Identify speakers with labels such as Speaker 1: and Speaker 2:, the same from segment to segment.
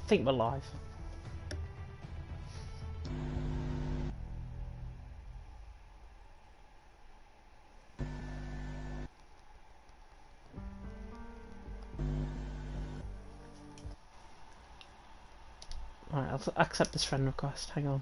Speaker 1: think we're live. Right, I'll accept this friend request. Hang on.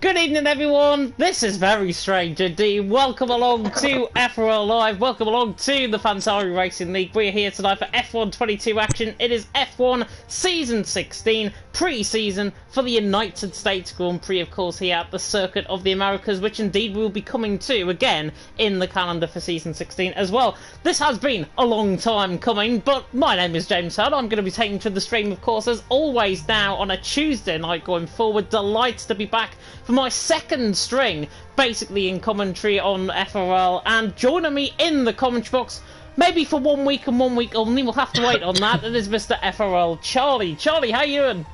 Speaker 1: Good evening, everyone. This is very strange indeed. Welcome along to FRL Live. Welcome along to the Fantarry Racing League. We're here tonight for F1 22 action. It is F1 Season 16 pre-season for the United States Grand Prix, of course, here at the Circuit of the Americas, which indeed we'll be coming to again in the calendar for Season 16 as well. This has been a long time coming, but my name is James Hudd. I'm going to be taking to the stream, of course, as always now on a Tuesday night going forward. Delighted to be back for my second string, basically in commentary on FRL, and joining me in the commentary box, maybe for 1 week and 1 week only, we'll have to wait on that, it is Mr. FRL Charlie. Charlie, how you doing?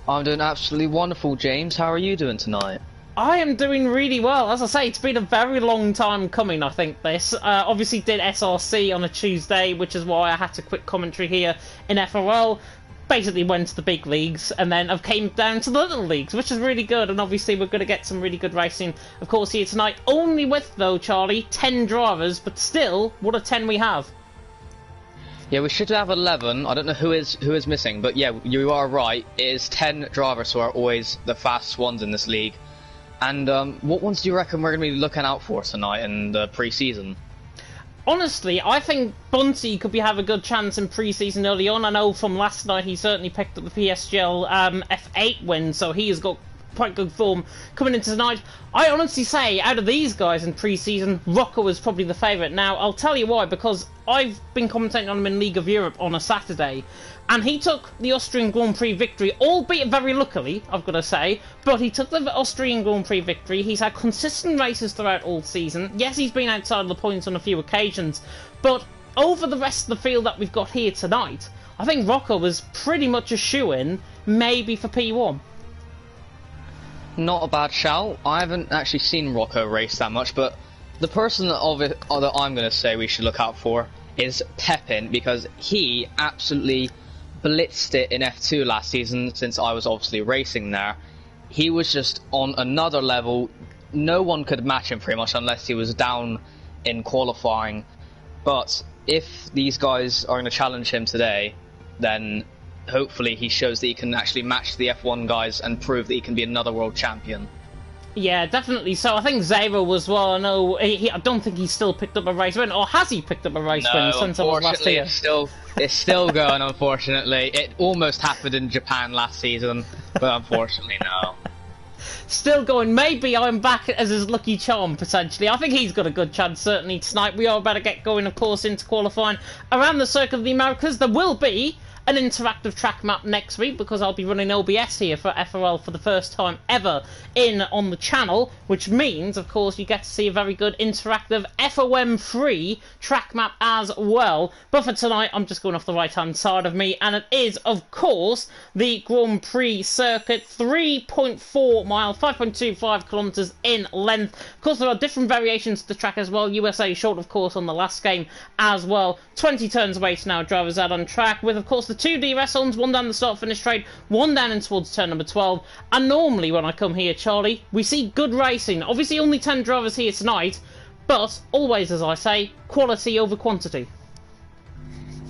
Speaker 2: I'm doing absolutely wonderful, James. How are you doing tonight?
Speaker 1: I am doing really well. As I say, it's been a very long time coming, I think, this. Obviously did SRC on a Tuesday, which is why I had to quit commentary here in FRL. Basically went to the big leagues, and then I've came down to the little leagues, which is really good, and obviously we're going to get some really good racing, of course, here tonight. Only with, though, Charlie, 10 drivers, but still, what a 10 we have.
Speaker 2: Yeah, we should have 11. I don't know who is missing, but yeah, you are right. It is 10 drivers who are always the fastest ones in this league. And what ones do you reckon we're going to be looking out for tonight in the pre-season?
Speaker 1: Honestly, I think Bunty could have a good chance in pre-season early on. I know from last night he certainly picked up the PSGL F8 win, so he has got quite good form coming into tonight. I honestly say, out of these guys in pre-season, Rocco is probably the favourite. Now, I'll tell you why, because I've been commentating on him in League of Europe on a Saturday, and he took the Austrian Grand Prix victory, albeit very luckily, I've got to say, but he took the Austrian Grand Prix victory. He's had consistent races throughout all season. Yes, he's been outside of the points on a few occasions, but over the rest of the field that we've got here tonight, I think Rocco was pretty much a shoo-in, maybe for P1.
Speaker 2: Not a bad shout. I haven't actually seen Rocco race that much, but the person that I'm going to say we should look out for is Pepin, because he absolutely blitzed it in F2 last season, since I was obviously racing there. He was just on another level. No one could match him pretty much unless he was down in qualifying. But if these guys are going to challenge him today, then hopefully he shows that he can actually match the F1 guys and prove that he can be another world champion.
Speaker 1: Yeah, definitely. So I think Zero as well. I know I don't think he's still picked up a race win, or has he picked up a race win since I was last here?
Speaker 2: It's still going. Unfortunately, it almost happened in Japan last season, but unfortunately, no.
Speaker 1: Still going. Maybe I'm back as his lucky charm, potentially. I think he's got a good chance, certainly, tonight. We are about to get going, of course, into qualifying around the Circuit of the Americas. There will be an interactive track map next week, because I'll be running OBS here for FRL for the first time ever on the channel, which means, of course, you get to see a very good interactive FOM-free track map as well. But for tonight, I'm just going off the right-hand side of me, and it is, of course, the Grand Prix circuit, 3.4 miles, 5.25 kilometres in length. Of course, there are different variations to the track as well. USA short, of course, on the last game as well. 20 turns away to now, drivers out on track, with, of course, the 2 DRS zones, one down the start-finish straight, one down in towards turn number 12. And normally when I come here, Charlie, we see good racing. Obviously only 10 drivers here tonight, but always, as I say, quality over quantity.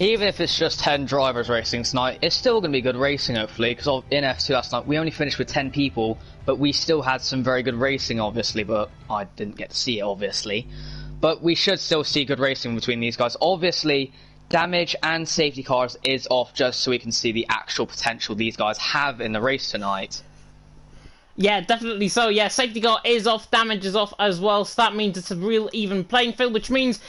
Speaker 2: Even if it's just 10 drivers racing tonight, it's still going to be good racing, hopefully, because in F2 last night, we only finished with 10 people, but we still had some very good racing, obviously, but I didn't get to see it, obviously. But we should still see good racing between these guys. Obviously, damage and safety cars is off just so we can see the actual potential these guys have in the race tonight.
Speaker 1: Yeah, definitely so. Yeah, safety car is off, damage is off as well, so that means it's a real even playing field, which means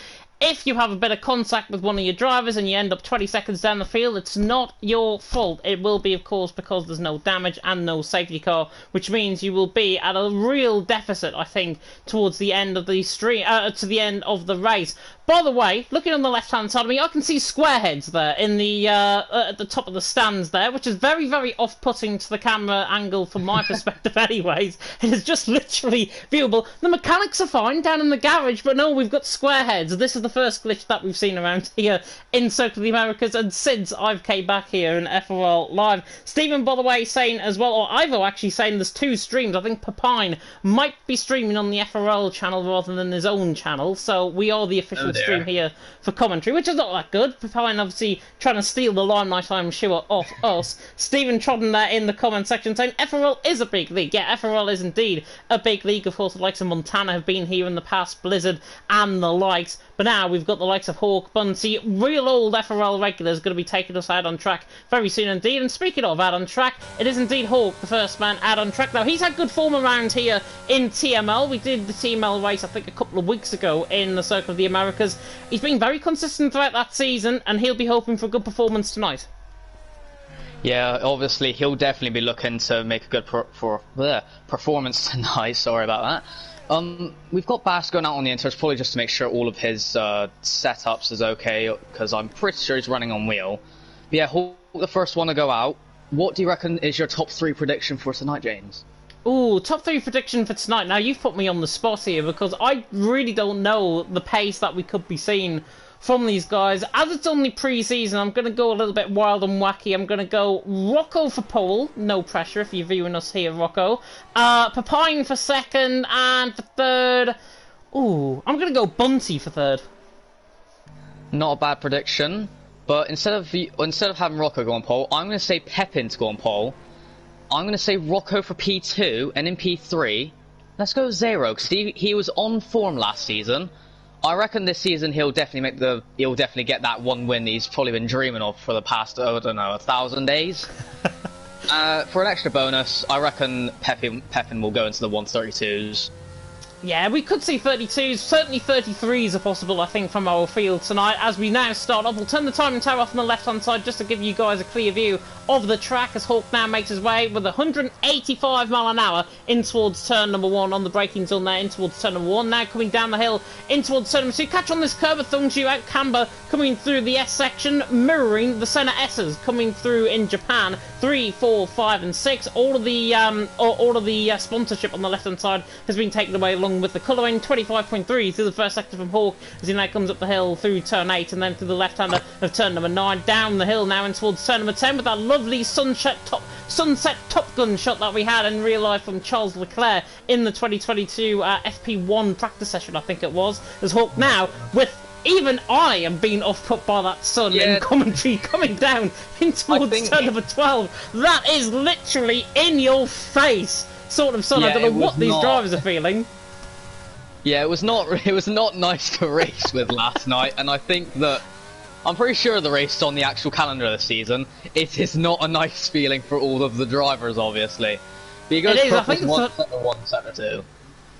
Speaker 1: if you have a bit of contact with one of your drivers and you end up 20 seconds down the field, it's not your fault. It will be, of course, because there's no damage and no safety car, which means you will be at a real deficit, I think, towards the end of the to the end of the race. By the way, looking on the left-hand side of me, I can see squareheads there in the at the top of the stands there, which is very, very off-putting to the camera angle from my perspective anyways. It is just literally viewable. The mechanics are fine down in the garage, but no, we've got squareheads. This is the first glitch that we've seen around here in Circle of the Americas, and since I've came back here in FRL Live. Stephen, by the way, saying as well, or Ivo actually saying there's 2 streams. I think Papine might be streaming on the FRL channel rather than his own channel, so we are the official stream here for commentary, which is not that good. Papine obviously trying to steal the limelight, I'm sure, off us. Stephen Trodden there in the comment section saying FRL is a big league. Yeah, FRL is indeed a big league. Of course, the likes of Montana have been here in the past, Blizzard and the likes, but now we've got the likes of Hawk, Bunty, real old FRL regulars going to be taking us out on track very soon indeed. And speaking of out on track, it is indeed Hawk, the first man out on track. Now, he's had good form around here in TML. We did the TML race, I think, a couple of weeks ago in the Circle of the Americas. He's been very consistent throughout that season, and he'll be hoping for a good performance tonight.
Speaker 2: Yeah, obviously, he'll definitely be looking to make a good performance tonight. Sorry about that. We've got Bass going out on the intros, probably just to make sure all of his setups is okay, because I'm pretty sure he's running on wheel. But yeah, Hawk, the first one to go out. What do you reckon is your top 3 prediction for tonight, James?
Speaker 1: Ooh, top 3 prediction for tonight. Now, you've put me on the spot here, because I really don't know the pace that we could be seeing from these guys. As it's only pre-season, I'm going to go a little bit wild and wacky. I'm going to go Rocco for pole. No pressure if you're viewing us here, Rocco. Papine for second, and for third... Ooh, I'm going to go Bunty for third.
Speaker 2: Not a bad prediction, but instead of having Rocco go on pole, I'm going to say Pepin to go on pole. I'm going to say Rocco for P2, and in P3, let's go Zero, because he was on form last season. I reckon this season he'll definitely get that one win he's probably been dreaming of for the past, I don't know, 1,000 days. For an extra bonus, I reckon Pepin will go into the 132s.
Speaker 1: Yeah, we could see 32s, certainly 33s are possible, I think, from our field tonight. As we now start off, we'll turn the timing tower off on the left-hand side just to give you guys a clear view of the track as Hawk now makes his way with 185 mile an hour in towards turn number 1 on the braking zone there, in towards turn number 1. Now coming down the hill in towards turn number 2. Catch on this curve, a thungs you out, camber coming through the S section, mirroring the Senna S's coming through in Japan. 3, 4, 5 and 6. All of the sponsorship on the left-hand side has been taken away along with the coloring. 25.3 through the first sector from Hawk as he now comes up the hill through turn 8 and then through the left-hander of turn number 9. Down the hill now in towards turn number 10 with that lovely sunset Top Gun shot that we had in real life from Charles Leclerc in the 2022 FP1 practice session, I think it was. As Hawk now, with even I am being off-put by that sun in commentary coming down in towards turn number 12. That is literally in your face sort of sun. I don't know what these drivers are feeling.
Speaker 2: Yeah, it was not nice to race with last night, and I think that I'm pretty sure the race on the actual calendar this season, it is not a nice feeling for all of the drivers, obviously. Because it is, I think it's 1 sector 2.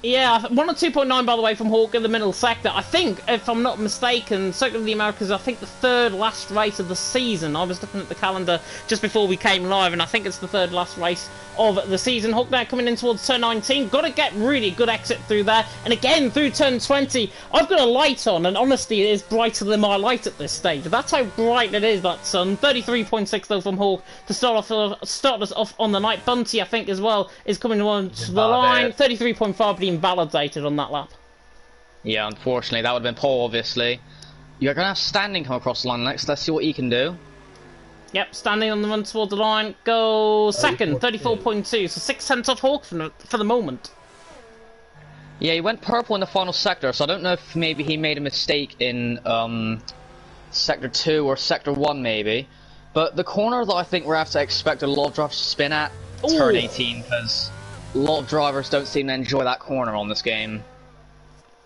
Speaker 1: Yeah, 102.9 by the way from Hawk in the middle sector. I think, if I'm not mistaken, Circle of the Americas, I think the 3rd last race of the season. I was looking at the calendar just before we came live, and I think it's the 3rd last race of the season. Hawk now coming in towards turn 19. Got to get really good exit through there. And again, through turn 20, I've got a light on, and honestly, it is brighter than my light at this stage. That's how bright it is, that sun. 33.6 though from Hawk to start us off on the night. Bunty, I think, as well, is coming on to the line. 33.5 being validated on that lap.
Speaker 2: Yeah, unfortunately, that would have been pole, obviously. You're going to have Standing come across the line next. Let's see what he can do.
Speaker 1: Yep, Standing on the run toward the line. Go second, 34.2. So 6 cents off Hawk for the moment. Yeah,
Speaker 2: he went purple in the final sector, so I don't know if maybe he made a mistake in Sector 2 or Sector 1 maybe. But the corner that I think we're have to expect a lot of drivers to spin at, turn 18, because a lot of drivers don't seem to enjoy that corner on this game.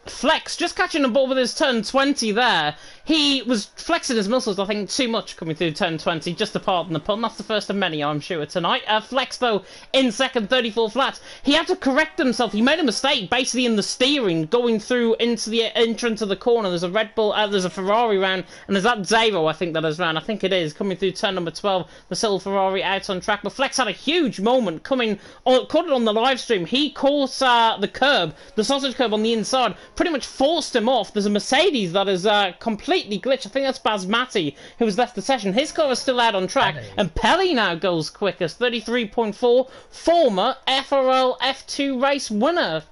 Speaker 1: Flex just catching the ball with his turn 20 there. He was flexing his muscles, I think, too much coming through turn 20, just to pardon the pun. That's the first of many, I'm sure, tonight. Flex, though, in second, 34 flats. He had to correct himself. He made a mistake, basically, in the steering, going through into the entrance of the corner. There's a Red Bull, there's a Ferrari round, and there's that Zero, I think, that is round. I think it is, coming through turn number 12, the silver Ferrari out on track. But Flex had a huge moment coming, caught it on the live stream. He caught the curb, the sausage curb on the inside, pretty much forced him off. There's a Mercedes that is completely glitched. I think that's Basmati who has left the session. His car is still out on track, and Pelly now goes quickest, 33.4, former FRL F2 race winner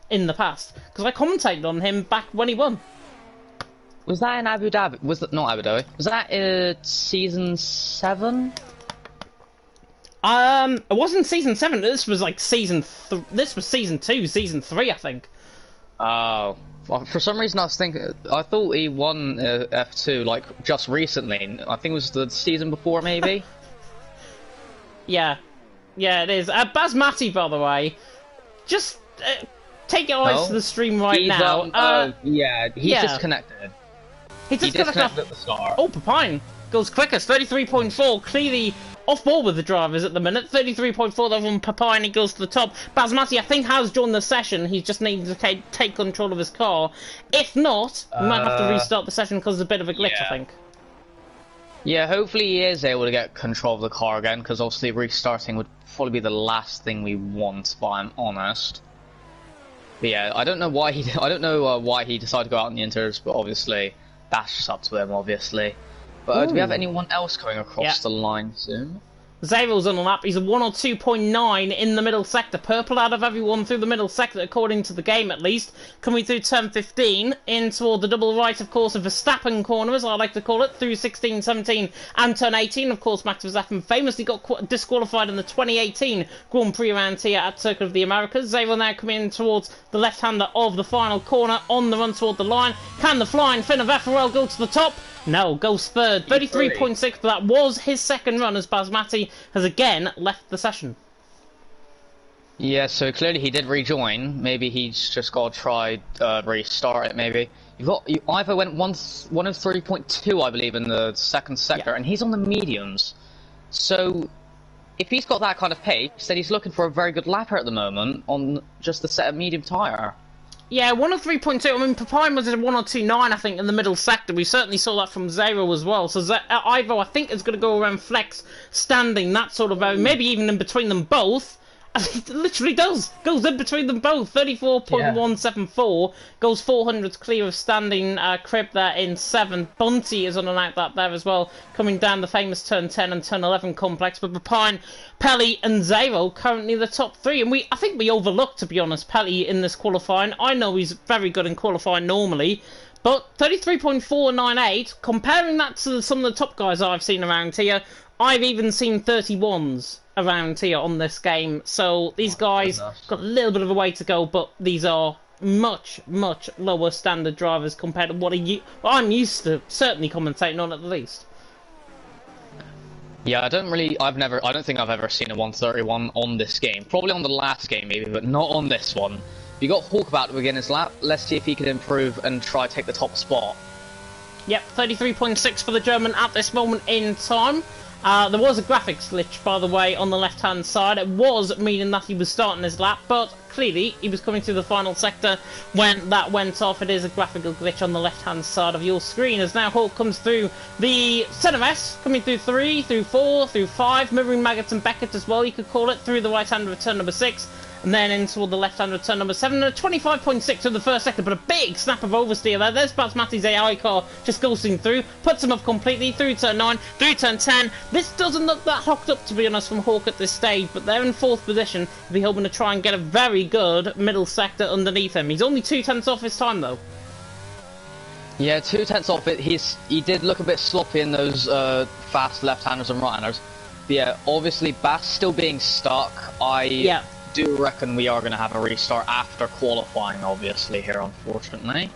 Speaker 1: in the past, because I commentated on him back when he won.
Speaker 2: Was that in Abu Dhabi? Was that not Abu Dhabi? Was that season 7?
Speaker 1: It wasn't season 7. This was like this was season 2, season 3, I think.
Speaker 2: Oh. Well, for some reason I thought he won F2 like just recently. I think it was the season before, maybe.
Speaker 1: Yeah, it is. Basmati, by the way, just take your eyes to the stream right now.
Speaker 2: He's disconnected.
Speaker 1: He disconnected
Speaker 2: at the start.
Speaker 1: Oh, Papine goes quickest, 33.4, clearly off ball with the drivers at the minute. 33.4 though from Papine, he goes to the top. Basmati, I think, has joined the session. He just needs to take control of his car. If not, we might have to restart the session because there's a bit of a glitch, I think.
Speaker 2: Yeah, hopefully he is able to get control of the car again, because obviously restarting would probably be the last thing we want, if I'm honest. But yeah, I don't know why he decided to go out in the inters, but obviously that's just up to him, obviously. But do we have anyone else coming across the line soon?
Speaker 1: Zero's on the lap. He's a 102.9 in the middle sector. Purple out of everyone through the middle sector, according to the game at least. Coming through turn 15, in toward the double right, of course, of Verstappen corner, as I like to call it, through 16, 17, and turn 18. Of course, Max Verstappen famously got disqualified in the 2018 Grand Prix around here at Circuit of the Americas. Zero now coming in towards the left-hander of the final corner, on the run toward the line. Can the flying Finn of FRL go to the top? No, goes third, 33.6, but that was his second run as Basmati has again left the session.
Speaker 2: Yeah, so clearly he did rejoin. Maybe he's just got to try restart it, maybe. Ivo went 103.2, I believe, in the second sector, and he's on the mediums. So, if he's got that kind of pace, then he's looking for a very good lapper at the moment on just the set of medium tyre.
Speaker 1: Yeah, 103.2. I mean, Papine was at 102.9, I think, in the middle sector. We certainly saw that from Zero as well. So Ivo, I think, is going to go around Flex, standing, that sort of area, maybe even in between them both. It literally does. Goes in between them both. 34.174. Goes 400 clear of standing Crib there in 7. Bunty is on an out lap there as well, coming down the famous turn 10 and turn 11 complex. But Papine, Pelly and Zero currently the top 3. And I think we overlooked, to be honest, Pelly in this qualifying. I know he's very good in qualifying normally. But 33.498, comparing that to some of the top guys I've seen around here, I've even seen 31s around here on this game. So these guys got a little bit of a way to go, but these are much, much lower standard drivers compared to what I'm used to, certainly commentating on at least.
Speaker 2: Yeah, I don't think I've ever seen a 131 on this game. Probably on the last game maybe, but not on this one. You got Hawk about to begin his lap. Let's see if he can improve and try to take the top spot.
Speaker 1: Yep, 33.6 for the German at this moment in time. There was a graphics glitch, by the way, on the left-hand side. It was meaning that he was starting his lap, but clearly he was coming through the final sector when that went off. It is a graphical glitch on the left-hand side of your screen, as now Hawk comes through the Center S, coming through 3, through 4, through 5, mirroring Maggots and Beckett as well, you could call it, through the right-hand return number 6. And then in toward the left-hand return number 7, and a 25.6 to the first sector, but a big snap of oversteer there. There's Basmati's AI car just ghosting through, puts him off completely through turn 9, through turn 10. This doesn't look that hooked up, to be honest, from Hawk at this stage, but they're in 4th position. He'll be hoping to try and get a very good middle sector underneath him. He's only 2/10 off his time, though.
Speaker 2: Yeah, 2/10 off it. He did look a bit sloppy in those fast left-handers and right-handers. But yeah, obviously, Bass still being stuck. I do reckon we are going to have a restart after qualifying, obviously, here, unfortunately.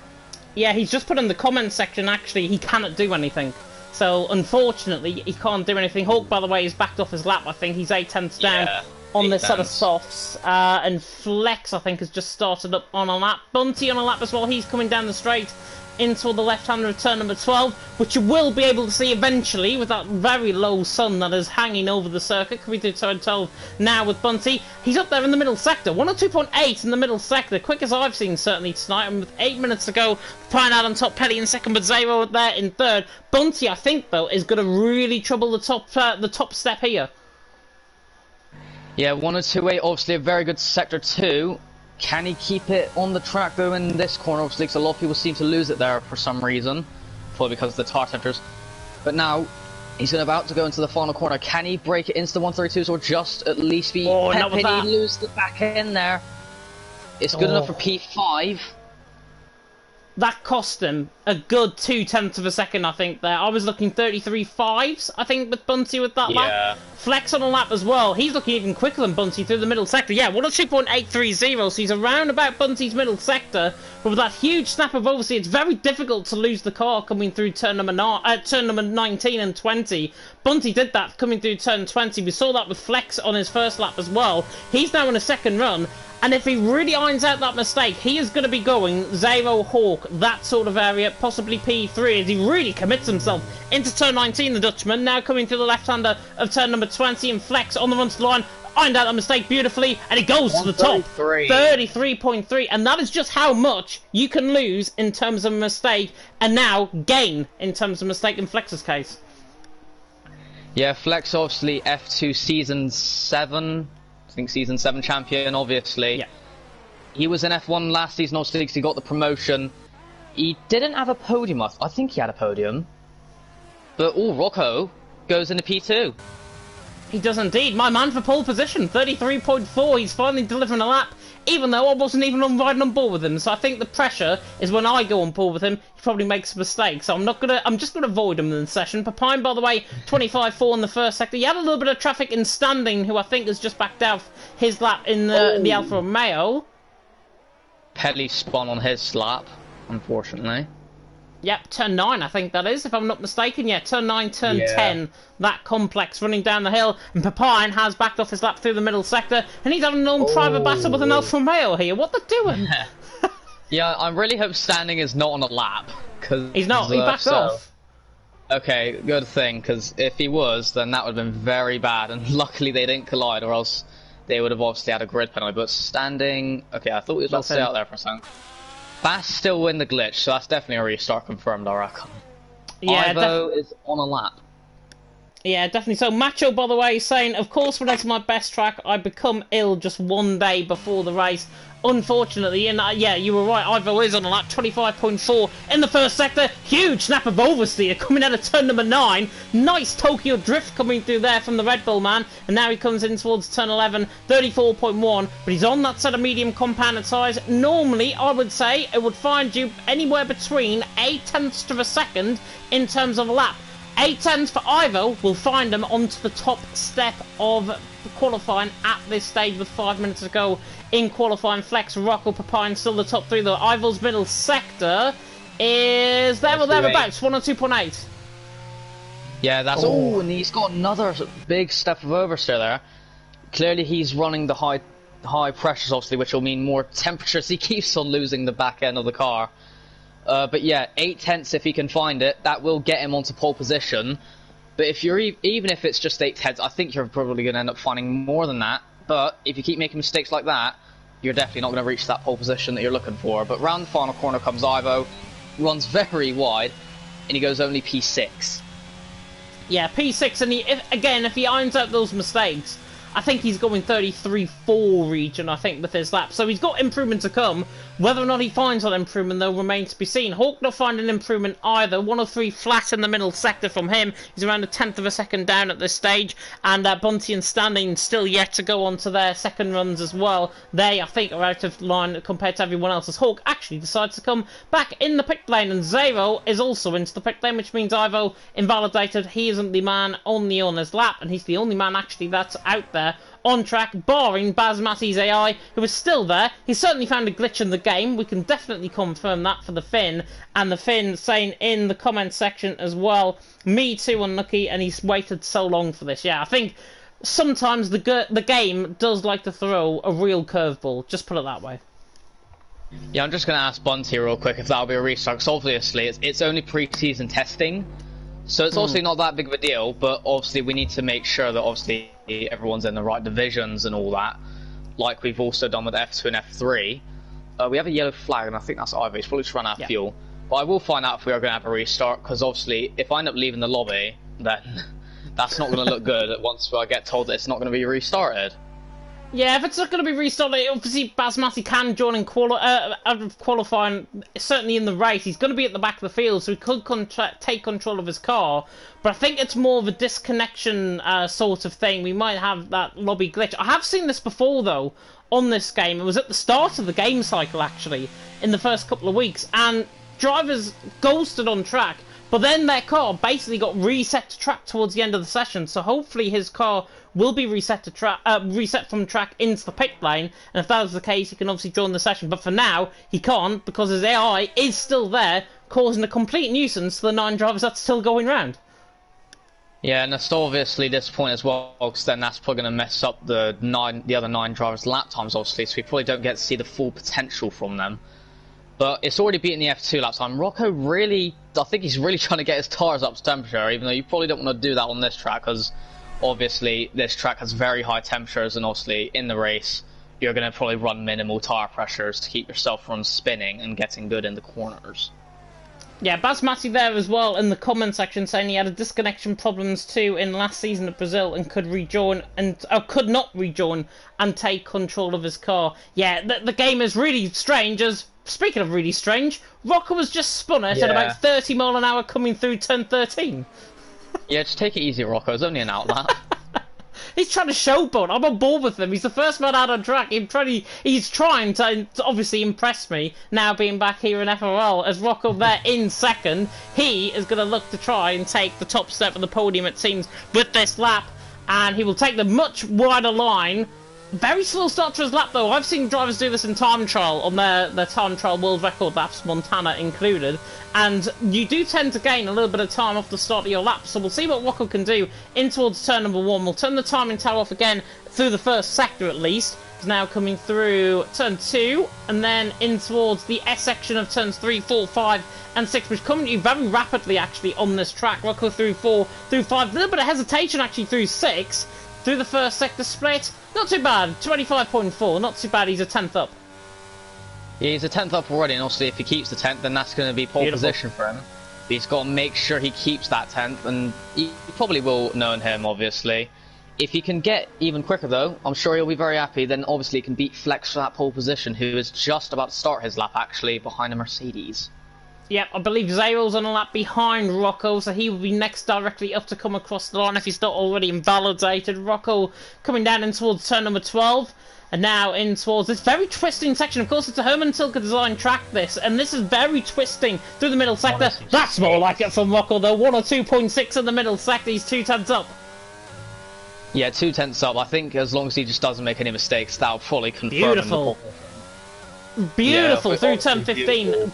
Speaker 1: Yeah, he's just put in the comment section, actually, he cannot do anything. So, unfortunately, he can't do anything. Hawk, by the way, is backed off his lap, I think. He's 8/10 down on this set of softs. And Flex, I think, has just started up on a lap. Bunty on a lap as well. He's coming down the straight into the left-hander of turn number 12, which you will be able to see eventually with that very low sun that is hanging over the circuit. Coming through turn 12 now with Bunty. He's up there in the middle sector. 102.8 in the middle sector. Quick as I've seen, certainly, tonight. And with 8 minutes to go, Pine out on top, Petty in second, but Zero there in third. Bunty, I think, though, is going to really trouble the top step here.
Speaker 2: Yeah, 102.8, obviously a very good sector 2. Can he keep it on the track though in this corner? Obviously, because a lot of people seem to lose it there for some reason, probably because of the tire temperatures. But now he's about to go into the final corner. Can he break it into the 132s or just at least be?
Speaker 1: Not with that.
Speaker 2: He lose the back end there. It's good enough for P5.
Speaker 1: That cost him a good 0.2 of a second, I think, there. I was looking 33.5s, I think, with Bunty with that lap. Flex on a lap as well. He's looking even quicker than Bunty through the middle sector. Yeah, 102.830, so he's around about Bunty's middle sector. But with that huge snap of oversteer, it's very difficult to lose the car coming through turn number 19 and 20. Bunty did that coming through turn 20. We saw that with Flex on his first lap as well. He's now in a second run. And if he really irons out that mistake, he is going to be going Zero, Hawk, that sort of area, possibly P3, as he really commits himself into turn 19, the Dutchman, now coming through the left-hander of turn number 20, and Flex on the run to the line, ironed out that mistake beautifully, and he goes to the top. 33.3, and that is just how much you can lose in terms of a mistake, and now gain in terms of mistake in Flex's case.
Speaker 2: Yeah, Flex obviously F2 Season 7... I think Season 7 champion, obviously.
Speaker 1: Yeah.
Speaker 2: He was in F1 last season, obviously, because he got the promotion. He didn't have a podium. I think he had a podium. But, Rocco goes into P2.
Speaker 1: He does indeed. My man for pole position, 33.4. He's finally delivering a lap, even though I wasn't even riding on board with him. So I think the pressure is when I go on board with him, he probably makes a mistake. So I'm just gonna avoid him in the session. Papine, by the way, 25.4 in the first sector. He had a little bit of traffic in standing, who I think has just backed out his lap in the Alfa Romeo.
Speaker 2: Pelly spun on his lap, unfortunately.
Speaker 1: Yep, turn 9, I think that is, if I'm not mistaken. Yeah, turn 9, turn 10, that complex running down the hill. And Papine has backed off his lap through the middle sector, and he's having an own private battle with an Alfa Romeo here. What they're doing?
Speaker 2: Yeah, I really hope standing is not on a lap. Cause,
Speaker 1: he's not, he backed off.
Speaker 2: Okay, good thing, because if he was, then that would have been very bad, and luckily they didn't collide, or else they would have obviously had a grid penalty. But standing... Okay, I thought he was about to stay out there for a second. That's still in the glitch, so that's definitely a restart confirmed, I reckon.
Speaker 1: Yeah,
Speaker 2: Ivo is on a lap.
Speaker 1: Yeah, definitely. So Macho, by the way, saying, of course, when it's my best track, I become ill just one day before the race. Unfortunately, and yeah, you were right, Ivo is on a lap, 25.4 in the first sector. Huge snap of oversteer coming out of turn number 9. Nice Tokyo drift coming through there from the Red Bull man. And now he comes in towards turn 11, 34.1. But he's on that set of medium compounded tyres. Normally, I would say, it would find you anywhere between 0.8 of a second in terms of a lap. 0.8 for Ivo will find him onto the top step of qualifying at this stage with 5 minutes to go in qualifying. Flex, Rocco, Papine still the top three though. Ivo's middle sector is there or thereabouts, 102.8.
Speaker 2: Yeah, that's... Oh, and he's got another big step of oversteer there. Clearly he's running the high pressures, obviously, which will mean more temperatures. He keeps on losing the back end of the car. But yeah, 0.8 if he can find it, that will get him onto pole position. But if you're even if it's just 0.8, I think you're probably going to end up finding more than that. But if you keep making mistakes like that, you're definitely not going to reach that pole position that you're looking for. But round the final corner comes Ivo, runs very wide, and he goes only P6.
Speaker 1: Yeah, P6, and if he irons out those mistakes, I think he's going 33.4 region, I think, with his lap. So he's got improvement to come. Whether or not he finds that improvement, though, remains to be seen. Hawk not finding improvement either. 103 flat in the middle sector from him. He's around 1/10 of a second down at this stage. And Bunty and Standing still yet to go on to their second runs as well. They, I think, are out of line compared to everyone else, as Hawk actually decides to come back in the pit lane. And Zero is also into the pit lane, which means Ivo invalidated. He isn't the man on his lap, and he's the only man, actually, that's out there on track, barring Basmati's AI, who is still there. He's certainly found a glitch in the game. We can definitely confirm that for the Finn. And the Finn saying in the comment section as well, me too unlucky, and he's waited so long for this. Yeah, I think sometimes the game does like to throw a real curveball. Just put it that way.
Speaker 2: Yeah, I'm just going to ask Bunty real quick if that'll be a restart, because obviously it's only pre-season testing, so it's obviously not that big of a deal, but obviously we need to make sure that obviously everyone's in the right divisions and all that, like we've also done with F2 and F3. We have a yellow flag, and I think that's Ivy. It's probably just run out of fuel. But I will find out if we are going to have a restart, because obviously if I end up leaving the lobby, then that's not going to look good once I get told that it's not going to be restarted.
Speaker 1: Yeah, if it's not going to be restarted, obviously Basmati can join in qualifying, certainly in the race. He's going to be at the back of the field, so he could take control of his car. But I think it's more of a disconnection sort of thing. We might have that lobby glitch. I have seen this before, though, on this game. It was at the start of the game cycle, actually, in the first couple of weeks. And drivers ghosted on track, but then their car basically got reset to track towards the end of the session. So hopefully his car will be reset to reset from track into the pit lane, and if that is the case, he can obviously join the session. But for now, he can't, because his AI is still there, causing a complete nuisance to the 9 drivers that's still going round.
Speaker 2: Yeah, and that's obviously disappointing as well, because then that's probably going to mess up the other 9 drivers' lap times, obviously, so we probably don't get to see the full potential from them. But it's already beaten the F2 lap time. Rocco really, I think he's really trying to get his tyres up to temperature, even though you probably don't want to do that on this track, because obviously this track has very high temperatures, and obviously in the race you're going to probably run minimal tyre pressures to keep yourself from spinning and getting good in the corners.
Speaker 1: Yeah, Basmati there as well in the comment section saying he had a disconnection problems too in last season at Brazil and could rejoin and could not rejoin and take control of his car. Yeah, the game is really strange. As speaking of really strange, Rocco was just spun it at about 30 miles an hour coming through turn 13.
Speaker 2: Yeah, just take it easy, Rocco. It's only an outlet.
Speaker 1: He's trying to showboat. I'm on board with him. He's the first man out on track. He's trying to obviously impress me, now being back here in FRL. As Rocco there in second, he is going to look to try and take the top step of the podium, it seems, with this lap. And he will take the much wider line. Very slow start to his lap, though. I've seen drivers do this in time trial, on their time trial world record laps, Montana included. And you do tend to gain a little bit of time off the start of your lap, so we'll see what Rocco can do in towards turn number 1. We'll turn the timing tower off again through the first sector at least. It's now coming through turn 2, and then in towards the S section of turns 3, 4, 5, and 6, which coming to you very rapidly actually on this track. Rocco through 4, through 5, a little bit of hesitation actually through 6, through the first sector split. Not too bad, 25.4, not too bad, he's a 10th up.
Speaker 2: Yeah, he's a 10th up already, and obviously if he keeps the 10th, then that's going to be pole position for him. But he's got to make sure he keeps that 10th, and he probably will know him, obviously. If he can get even quicker, though, I'm sure he'll be very happy. Then obviously he can beat Flex for that pole position, who is just about to start his lap, actually, behind a Mercedes.
Speaker 1: Yep, I believe Zero's on a lap behind Rocco, so he will be next directly up to come across the line if he's not already invalidated. Rocco coming down in towards turn number 12, and now in towards this very twisting section. Of course, it's a Herman Tilke design track, this, and this is very twisting through the middle sector. That's more like it from Rocco, though. 1 or 2.6 in the middle sector. He's 2/10 up.
Speaker 2: Yeah, 2/10 up. I think as long as he just doesn't make any mistakes, that'll probably confirm
Speaker 1: Beautiful. Beautiful through turn 15.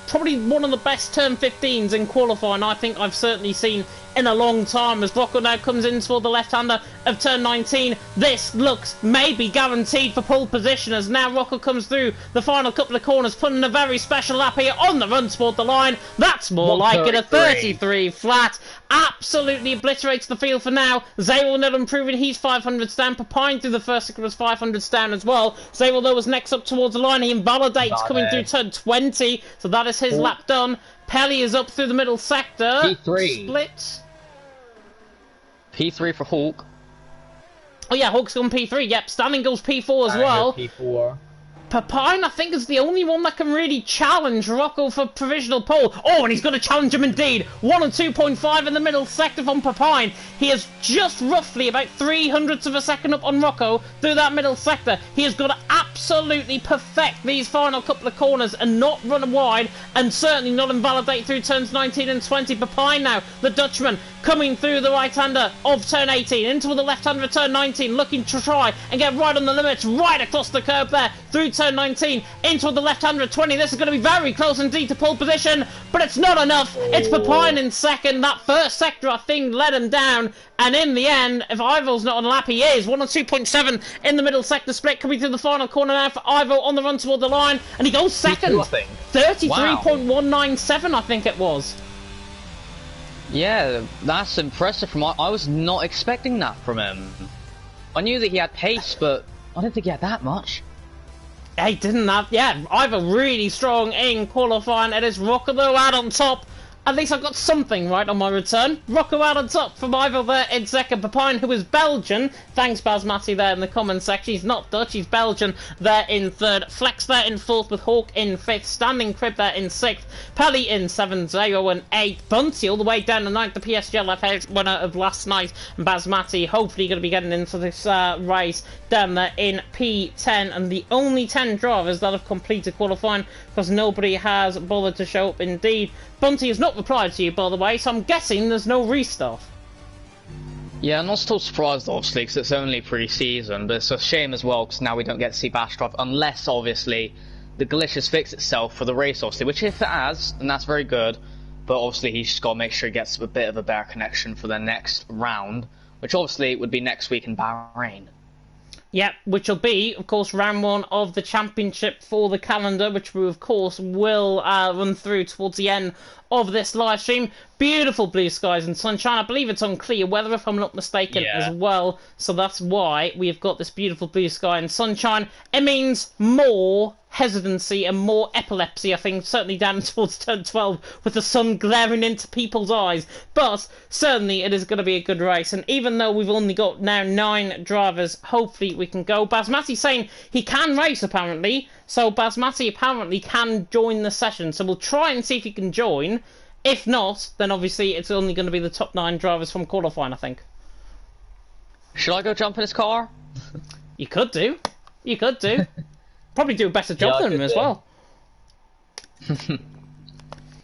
Speaker 1: Probably one of the best turn 15s in qualifying I think I've certainly seen in a long time, as Rocco now comes in toward the left-hander of turn 19. This looks maybe guaranteed for pole position, as now Rocco comes through the final couple of corners, putting a very special lap here on the run toward the line. That's more like it, a 33 flat. Absolutely obliterates the field for now. Zaywell not improving, he's 500s down. Papine through the first sector was 500s down as well. Zaywell though was next up towards the line. He invalidates coming through turn 20, so that is his lap done. Pelly is up through the middle sector.
Speaker 2: P3.
Speaker 1: Split.
Speaker 2: P3 for Hawk.
Speaker 1: Oh yeah, Hawk's gone P3. Yep, Standing goes P4 as well.
Speaker 2: P4.
Speaker 1: Papine, I think, is the only one that can really challenge Rocco for provisional pole. Oh, and he's going to challenge him indeed. 1 and 2.5 in the middle sector from Papine. He is just roughly about 0.03 of a second up on Rocco through that middle sector. He has got to absolutely perfect these final couple of corners and not run wide, and certainly not invalidate through turns 19 and 20. Papine now, the Dutchman, coming through the right-hander of turn 18 into the left-hander of turn 19, looking to try and get right on the limits, right across the curb there through turn 19 into the left-hander of 20. This is going to be very close indeed to pole position, but it's not enough. It's Papine in second. That first sector, I think, let him down, and in the end, if Ivo's not on the lap, he is 102.7 in the middle sector split, coming through the final corner now for Ivo on the run toward the line, and he goes second. 33.197, I think it was.
Speaker 2: Yeah, that's impressive from I was not expecting that from him. I knew that he had pace, but I didn't think he had that much.
Speaker 1: He didn't have, yeah, Ivo really strong in qualifying. It is Rocco though out on top. At least I got something right on my return. Rocco out on top from Ivo there in second. Papine, who is Belgian. Thanks, Basmati, there in the comment section. He's not Dutch, he's Belgian there in third. Flex there in fourth with Hawk in fifth. Standing Crib there in sixth. Pelly in seventh. 0 and 8. Bunty all the way down to ninth. The PSGL FH winner of last night. And Basmati hopefully going to be getting into this race down there in P10. And the only 10 drivers that have completed qualifying, because nobody has bothered to show up indeed. Bunty has not replied to you, by the way, so I'm guessing there's no restart.
Speaker 2: Yeah, I'm not still surprised, obviously, because it's only pre-season, but it's a shame as well, because now we don't get to see Bastrop, unless, obviously, the glitch has fixed itself for the race, obviously, which if it has, then that's very good, but obviously he's just got to make sure he gets a bit of a better connection for the next round, which obviously would be next week in Bahrain.
Speaker 1: Yep, which will be, of course, round one of the championship for the calendar, which we, of course, will run through towards the end of this live stream. Beautiful blue skies and sunshine. I believe it's on clear weather, if I'm not mistaken, as well. So that's why we've got this beautiful blue sky and sunshine. It means more hesitancy and more epilepsy, I think, certainly down towards turn 12 with the sun glaring into people's eyes. But certainly it is going to be a good race. And even though we've only got now 9 drivers, hopefully we can go. Basmati saying he can race, apparently. So Basmati apparently can join the session. So we'll try and see if he can join. If not, then obviously it's only going to be the top 9 drivers from qualifying, I think.
Speaker 2: Should I go jump in his car?
Speaker 1: You could do. You could do. Probably do a better job than him as well.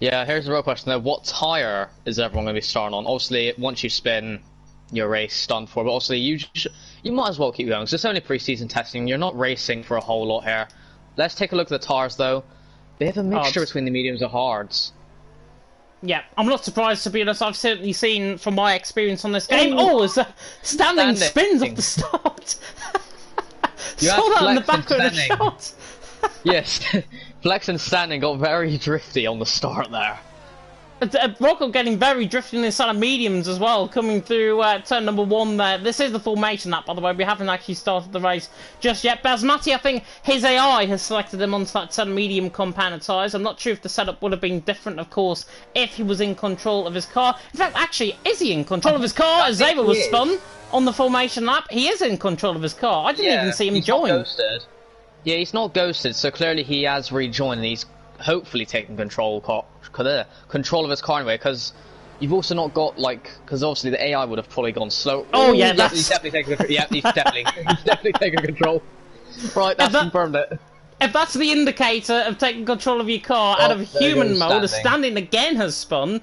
Speaker 2: Yeah, here's the real question though. What tyre is everyone going to be starting on? Obviously, once you spin, your race done for. But obviously, you might as well keep going, because it's only pre-season testing. You're not racing for a whole lot here. Let's take a look at the tyres though. They have a mixture between the mediums and hards. Yeah, I'm not surprised, to be honest. I've certainly seen, from my experience on this game, it's standing spins off the start. Saw that in the background of the shot. Yes, Flex and Standing got very drifty on the start there.
Speaker 1: Rocco getting very drifty in the side of mediums as well, coming through turn number 1 there. This is the formation lap, by the way. We haven't actually started the race just yet. Basmati, I think his AI has selected him onto that turn medium compounded tyres. I'm not sure if the setup would have been different, of course, if he was in control of his car. In fact, actually, is he in control of his car as Zaba was spun on the formation lap? He is in control of his car. I didn't even see him join.
Speaker 2: Not ghosted. Yeah, he's not ghosted, so clearly he has rejoined and he's hopefully taking control of his car anyway, because you've also not got, like, because obviously the AI would have probably gone slow.
Speaker 1: Oh yeah, that's...
Speaker 2: He's definitely taking control. Yeah, he's definitely taking control. Right, that's confirmed it.
Speaker 1: If that's the indicator of taking control of your car out of human mode, Standing again has spun.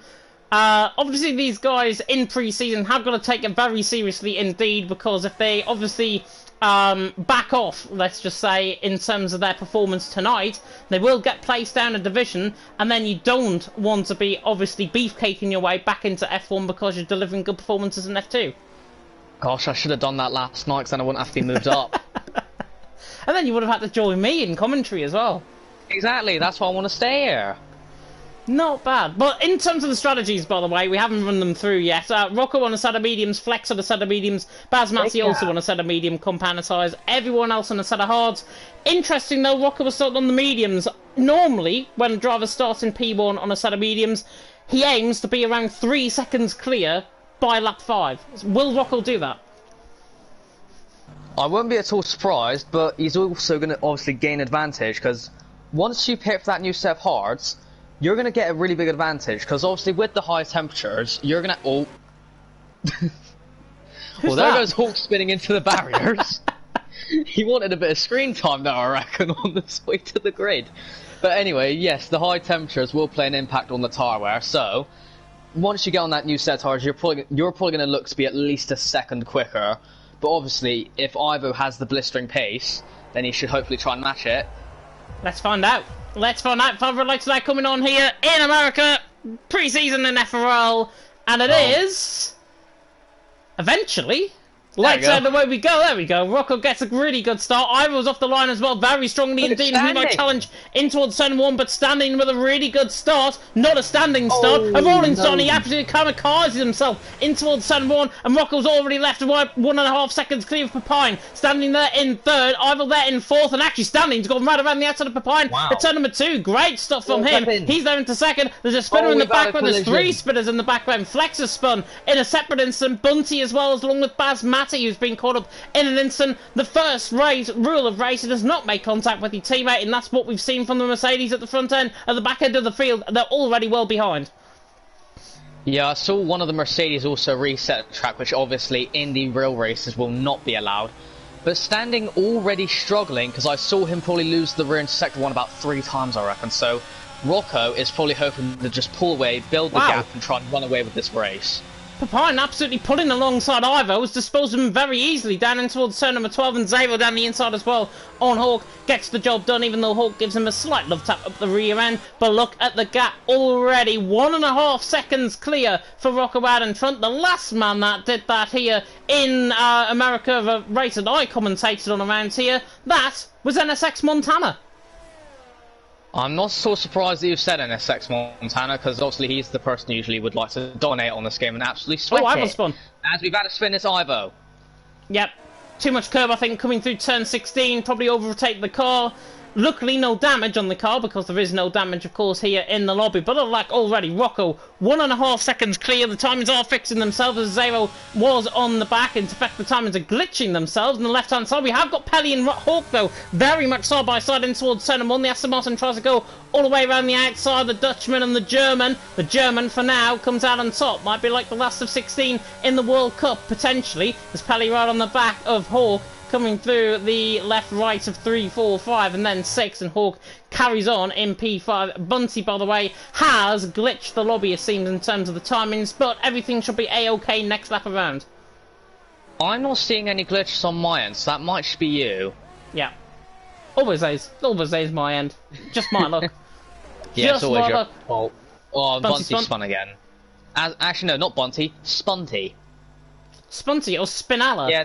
Speaker 1: Obviously these guys in pre-season have got to take it very seriously indeed, because if they obviously back off, let's just say, in terms of their performance tonight, they will get placed down a division, and then you don't want to be obviously beefcaking your way back into F1 because you're delivering good performances in F2.
Speaker 2: Gosh, I should have done that last night, because then I wouldn't have to be moved up.
Speaker 1: And then you would have had to join me in commentary as well.
Speaker 2: Exactly, that's why I want to stay here.
Speaker 1: Not bad. But in terms of the strategies, by the way, we haven't run them through yet. Rocco on a set of mediums, Flex on a set of mediums, Basmati also on a set of medium, compound size, everyone else on a set of hards. Interesting though, Rocco was starting on the mediums. Normally, when a driver starts in P1 on a set of mediums, he aims to be around 3 seconds clear by lap 5. Will Rocco do that?
Speaker 2: I won't be at all surprised, but he's also going to obviously gain advantage, because once you pick that new set of hards, you're going to get a really big advantage, because obviously with the high temperatures, you're going to... Oh. Well, there goes Hawk spinning into the barriers. He wanted a bit of screen time now, I reckon, on this way to the grid. But anyway, yes, the high temperatures will play an impact on the tyre wear, so once you get on that new set of tyres, you're probably going to look to be at least a second quicker. But obviously, if Ivo has the blistering pace, then he should hopefully try and match it.
Speaker 1: Let's find out. Let's find out. Favourite likes that coming on here in America, pre-season in FRL, and it is eventually. Lights out, away we go. There we go. Rocco gets a really good start. Ivo's off the line as well, very strongly indeed. He might challenge in towards turn 1, but standing with a really good start. Not a standing start. A rolling start. He absolutely kamikazes himself in towards turn 1, and Rocco's already left 1.5 seconds clear of Pepine. Standing there in third. Ivo there in fourth, and actually standing to go right around the outside of Pepine.
Speaker 2: Wow.
Speaker 1: At turn number 2. Great stuff from him. He's there into second. There's a spinner in the background. There's 3 spinners in the background. Flex has spun in a separate instant. Bunty as well, as along with Baz Matty, who's been caught up in an instant. The first rule of racing does not make contact with your teammate, and that's what we've seen from the Mercedes at the front end. At the back end of the field, they're already well behind.
Speaker 2: Yeah, I saw one of the Mercedes also reset the track, which obviously in the real races will not be allowed. But standing already struggling, because I saw him probably lose the rear into sector 1 about 3 times, I reckon. So Rocco is probably hoping to just pull away, build the gap, and try and run away with this race.
Speaker 1: Pepine absolutely pulling alongside Ivo, was disposed of him very easily down in towards turn number 12, and Zavo down the inside as well on Hawk. Gets the job done, even though Hawk gives him a slight love tap up the rear end. But look at the gap already, 1.5 seconds clear for Rocco out in front. The last man that did that here in America, of a race that I commentated on around here, that was NSX Montana.
Speaker 2: I'm not so surprised that you've said NSX Montana, because obviously he's the person who usually would like to dominate on this game and absolutely sweat
Speaker 1: Ivo spun.
Speaker 2: As we've had a spin, it's Ivo.
Speaker 1: Yep. Too much curb, I think, coming through turn 16. Probably overtake the car. Luckily, no damage on the car, because there is no damage, of course, here in the lobby. But like already, Rocco, 1.5 seconds clear. The timings are fixing themselves, as Zero was on the back. In fact, the timings are glitching themselves. On the left-hand side, we have got Pelly and Hawk, though, very much side by side in towards turn 1. The Aston Martin tries to go all the way around the outside. The Dutchman and the German. The German, for now, comes out on top. Might be like the last of 16 in the World Cup, potentially. There's Pelly right on the back of Hawk, coming through the left-right of 3, 4, 5, and then 6, and Hawk carries on in P5. Bunty, by the way, has glitched the lobby, it seems, in terms of the timings, but everything should be A-OK next lap around.
Speaker 2: I'm not seeing any glitches on my end, so that might just be you.
Speaker 1: Yeah. Always is my end. Just my luck.
Speaker 2: Yeah,
Speaker 1: just
Speaker 2: it's always
Speaker 1: my
Speaker 2: your
Speaker 1: luck.
Speaker 2: fault. Oh, Bunty spun again. Actually, no, not Bunty. Spunty.
Speaker 1: Spunty or Spinella?
Speaker 2: Yeah.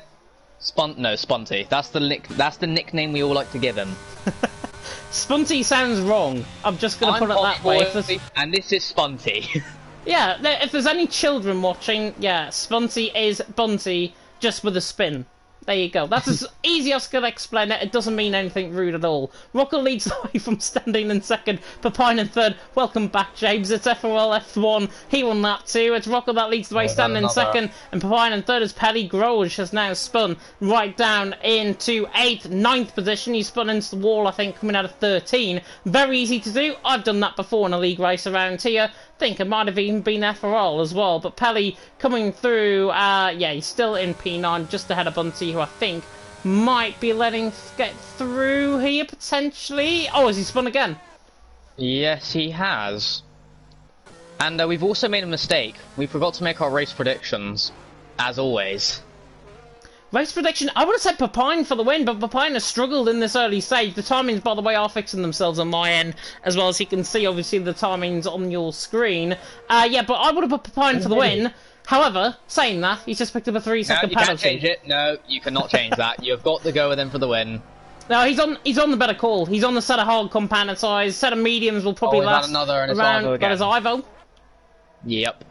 Speaker 2: Spunty. That's the nickname we all like to give him.
Speaker 1: Spunty sounds wrong. I'm just going to put it that way.
Speaker 2: And this is Spunty.
Speaker 1: Yeah, if there's any children watching, yeah, Spunty is Bunty, just with a spin. There you go. That's as easy as I can explain it. It doesn't mean anything rude at all. Rocco leads the way from standing in second. Pepine in third. Welcome back, James. It's FRL F1. He won that too. It's Rocco that leads the way, standing in second. And Pepine in third, as Pelly Grosje has now spun right down into 8th, 9th position. He spun into the wall, I think, coming out of 13. Very easy to do. I've done that before in a league race around here. Think it might have even been FRL as well, but Pelly coming through, yeah, he's still in P9, just ahead of Bunty, who I think might be letting get through here, potentially. Oh, has he spun again?
Speaker 2: Yes, he has. And we've also made a mistake. We forgot to make our race predictions, as always.
Speaker 1: Race prediction, I would have said Pepine for the win, but Pepine has struggled in this early stage. The timings, by the way, are fixing themselves on my end, as well as you can see, obviously, the timings on your screen. Yeah, but I would have put Pepine for the win. However, saying that, he's just picked up a 3-second penalty.
Speaker 2: No, you can't change it. No, you cannot change that. You've got to go with him for the win.
Speaker 1: No, he's on the better call. He's on the set of hard compounded size. Set of mediums will probably last around, but as Ivo.
Speaker 2: Yep.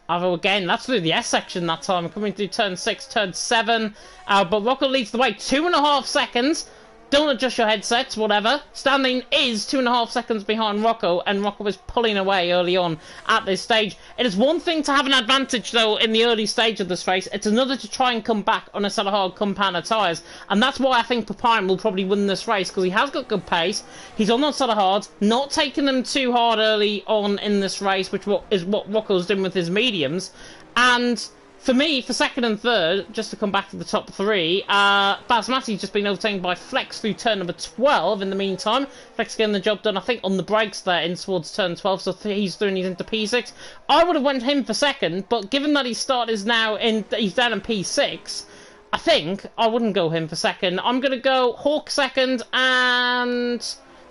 Speaker 1: Ivo again, that's through the S section that time, coming through turn 6, turn 7, but Rocco leads the way, 2.5 seconds, don't adjust your headsets, whatever, standing is 2.5 seconds behind Rocco, and Rocco is pulling away early on at this stage. It is one thing to have an advantage, though, in the early stage of this race, it's another to try and come back on a set of hard compounded tyres, and that's why I think Pepine will probably win this race, because he has got good pace, he's on that set of hards, not taking them too hard early on in this race, which is what Rocco's doing with his mediums, and For me, for second and third, just to come back to the top three, Basmati's just been overtaken by Flex through turn number 12 in the meantime. Flex getting the job done, I think, on the brakes there in towards turn 12, so he's through and he's into P6. I would have went him for second, but given that his start is now he's down in P6, I think I wouldn't go him for second. I'm going to go Hawk second, and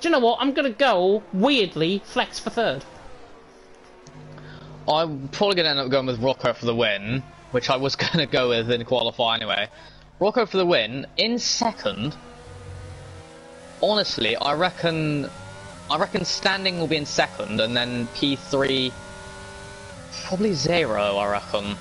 Speaker 1: do you know what? I'm going to go, weirdly, Flex for third.
Speaker 2: I'm probably going to end up going with Rocco for the win, which I was going to go with in qualify anyway. Rocco for the win. In second, honestly, I reckon Standing will be in second, and then P3, probably 0, I reckon.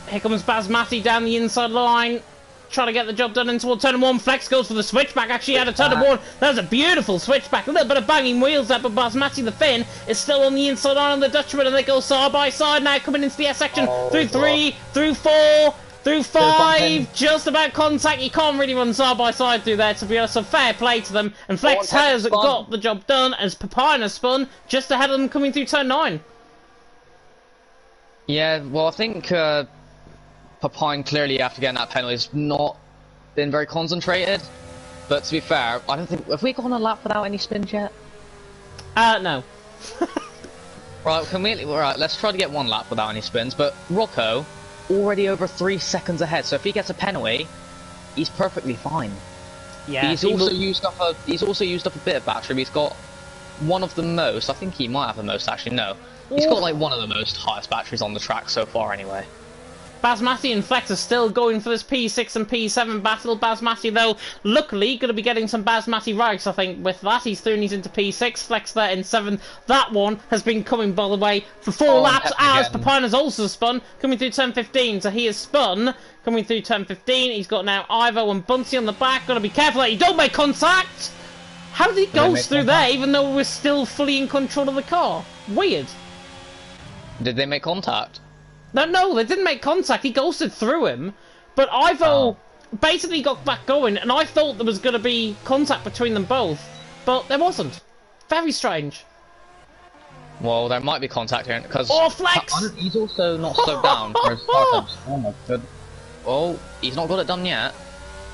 Speaker 1: Here comes Basmati down the inside line, trying to get the job done in toward turn 1. Flex goes for the switchback, actually out of turn 1. That was a beautiful switchback, a little bit of banging wheels there, but Basmati the Finn is still on the inside line on the Dutchman, and they go side by side now, coming into the S section, through 3, through 4, through 5, just about contact. You can't really run side by side through there, to be honest, so fair play to them, and Flex has got the job done as Papina spun just ahead of them coming through turn 9.
Speaker 2: Yeah, well, I think Papine clearly, after getting that penalty, has not been very concentrated. But to be fair, I don't think... Have we gone a lap without any spins yet?
Speaker 1: No.
Speaker 2: Right, let's try to get one lap without any spins. But Rocco, already over 3 seconds ahead, so if he gets a penalty, he's perfectly fine.
Speaker 1: Yeah.
Speaker 2: He's also used up a bit of battery. He's got one of the most... I think he might have the most, actually, no. He's got like one of the most highest batteries on the track so far anyway.
Speaker 1: Basmati and Flex are still going for this P6 and P7 battle. Basmati, though, luckily going to be getting some Basmati rags, I think, with that. He's through and he's into P6. Flex there in 7th. That one has been coming, by the way, for 4 laps, as Papina's also spun, coming through turn 15. So he has spun, coming through turn 15. He's got now Ivo and Bunty on the back. Got to be careful that you don't make contact! How did he go through there, even though we're still fully in control of the car? Weird.
Speaker 2: Did they make contact?
Speaker 1: No, they didn't make contact. He ghosted through him, but Ivo basically got back going, and I thought there was going to be contact between them both, but there wasn't. Very strange.
Speaker 2: Well, there might be contact here, because...
Speaker 1: Oh, Flex!
Speaker 2: He's also not slowed down for his times. Oh my god. Well, he's not got it done yet.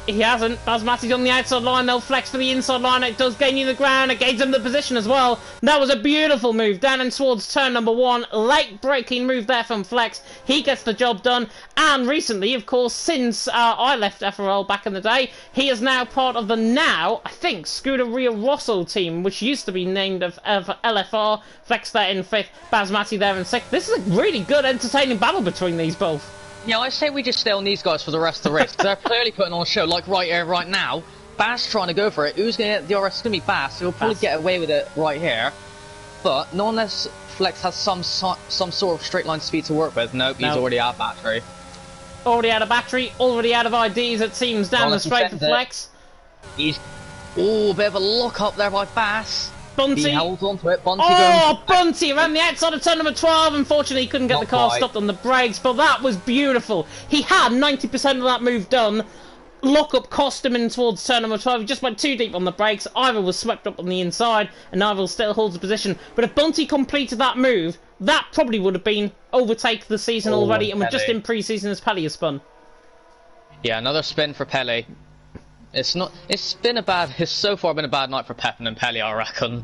Speaker 1: He hasn't. Basmati's on the outside line, though. Flex for the inside line. It does gain you the ground. It gains him the position as well. That was a beautiful move down and towards turn number 1. Late breaking move there from Flex. He gets the job done. And recently, of course, since I left FRL back in the day, he is now part of the I think, Scuderia Rosso team, which used to be named of LFR. Flex there in 5th. Basmati there in 6th. This is a really good, entertaining battle between these both.
Speaker 2: Yeah, I say we just stay on these guys for the rest of the race. They're clearly putting on a show, like right here, right now. Bass trying to go for it. Who's going to get the RS? It's going to be Bass. He'll probably get away with it right here. But not unless Flex has some sort of straight line speed to work with. Nope, he's already out of battery.
Speaker 1: Already out of battery, already out of IDs, it seems, down the straight for Flex.
Speaker 2: He's... Oh, a bit of a lock up there by Bass.
Speaker 1: Bunty.
Speaker 2: He holds onto it. Bunty
Speaker 1: Bunty around the outside of turn number 12. Unfortunately, he couldn't get the car stopped on the brakes, but that was beautiful. He had 90% of that move done. Lock-up cost him in towards turn number 12. He just went too deep on the brakes. Ivor was swept up on the inside, and Ivor still holds the position. But if Bunty completed that move, that probably would have been overtake the season already, and we're just in pre-season as Pelly has spun.
Speaker 2: Yeah, another spin for Pelly. It's so far been a bad night for Pepin and Pelly, I reckon.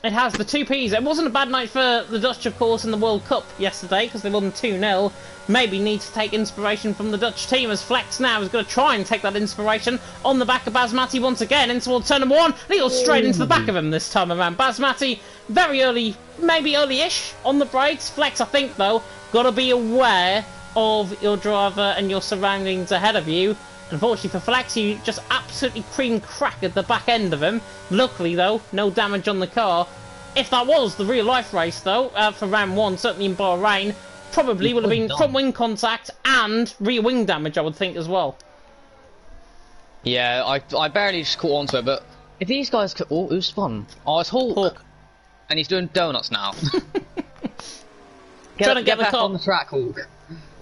Speaker 1: It has, the 2Ps. It wasn't a bad night for the Dutch, of course, in the World Cup yesterday, because they won 2-0. Maybe need to take inspiration from the Dutch team, as Flex now is going to try and take that inspiration on the back of Basmati once again, in towards turn number 1. And he goes straight into the back of him this time around. Basmati, very early, maybe early-ish on the brakes. Flex, I think, though, got to be aware of your driver and your surroundings ahead of you. Unfortunately for Flex, he just absolutely cream cracked at the back end of him. Luckily, though, no damage on the car. If that was the real-life race, though, for round 1, certainly in Bahrain, probably would have been front-wing contact and rear-wing damage, I would think, as well.
Speaker 2: Yeah, I barely just caught onto it, but if these guys could... Oh, who spun? Oh, it's Hawk. And he's doing donuts now. Get back on the track, Hawk.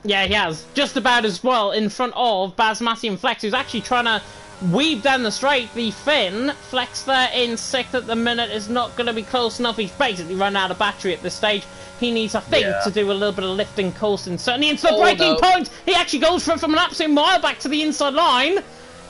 Speaker 1: Yeah, he has. Just about as well in front of Basmati and Flex, who's actually trying to weave down the straight. The Finn, Flex there in 6th at the minute, is not going to be close enough. He's basically run out of battery at this stage. He needs, I think, to do a little bit of lifting, coasting, certainly into the breaking point. He actually goes for it from an absolute mile back to the inside line.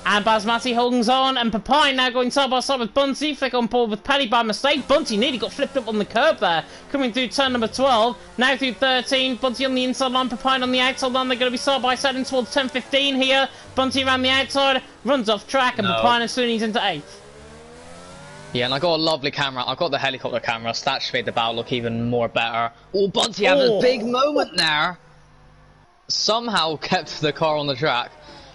Speaker 1: And Basmati holds on, and Papine now going side by side with Bunty. Flick on board with Pelly by mistake. Bunty nearly got flipped up on the curb there. Coming through turn number 12. Now through 13. Bunty on the inside line. Papine on the outside line. They're going to be side by side in towards 10-15 here. Bunty around the outside. Runs off track, and Papine as soon as he's into 8th.
Speaker 2: Yeah, and I got a lovely camera. I got the helicopter camera. So that made the battle look even more better. Oh, Bunty having a big moment there. Somehow kept the car on the track.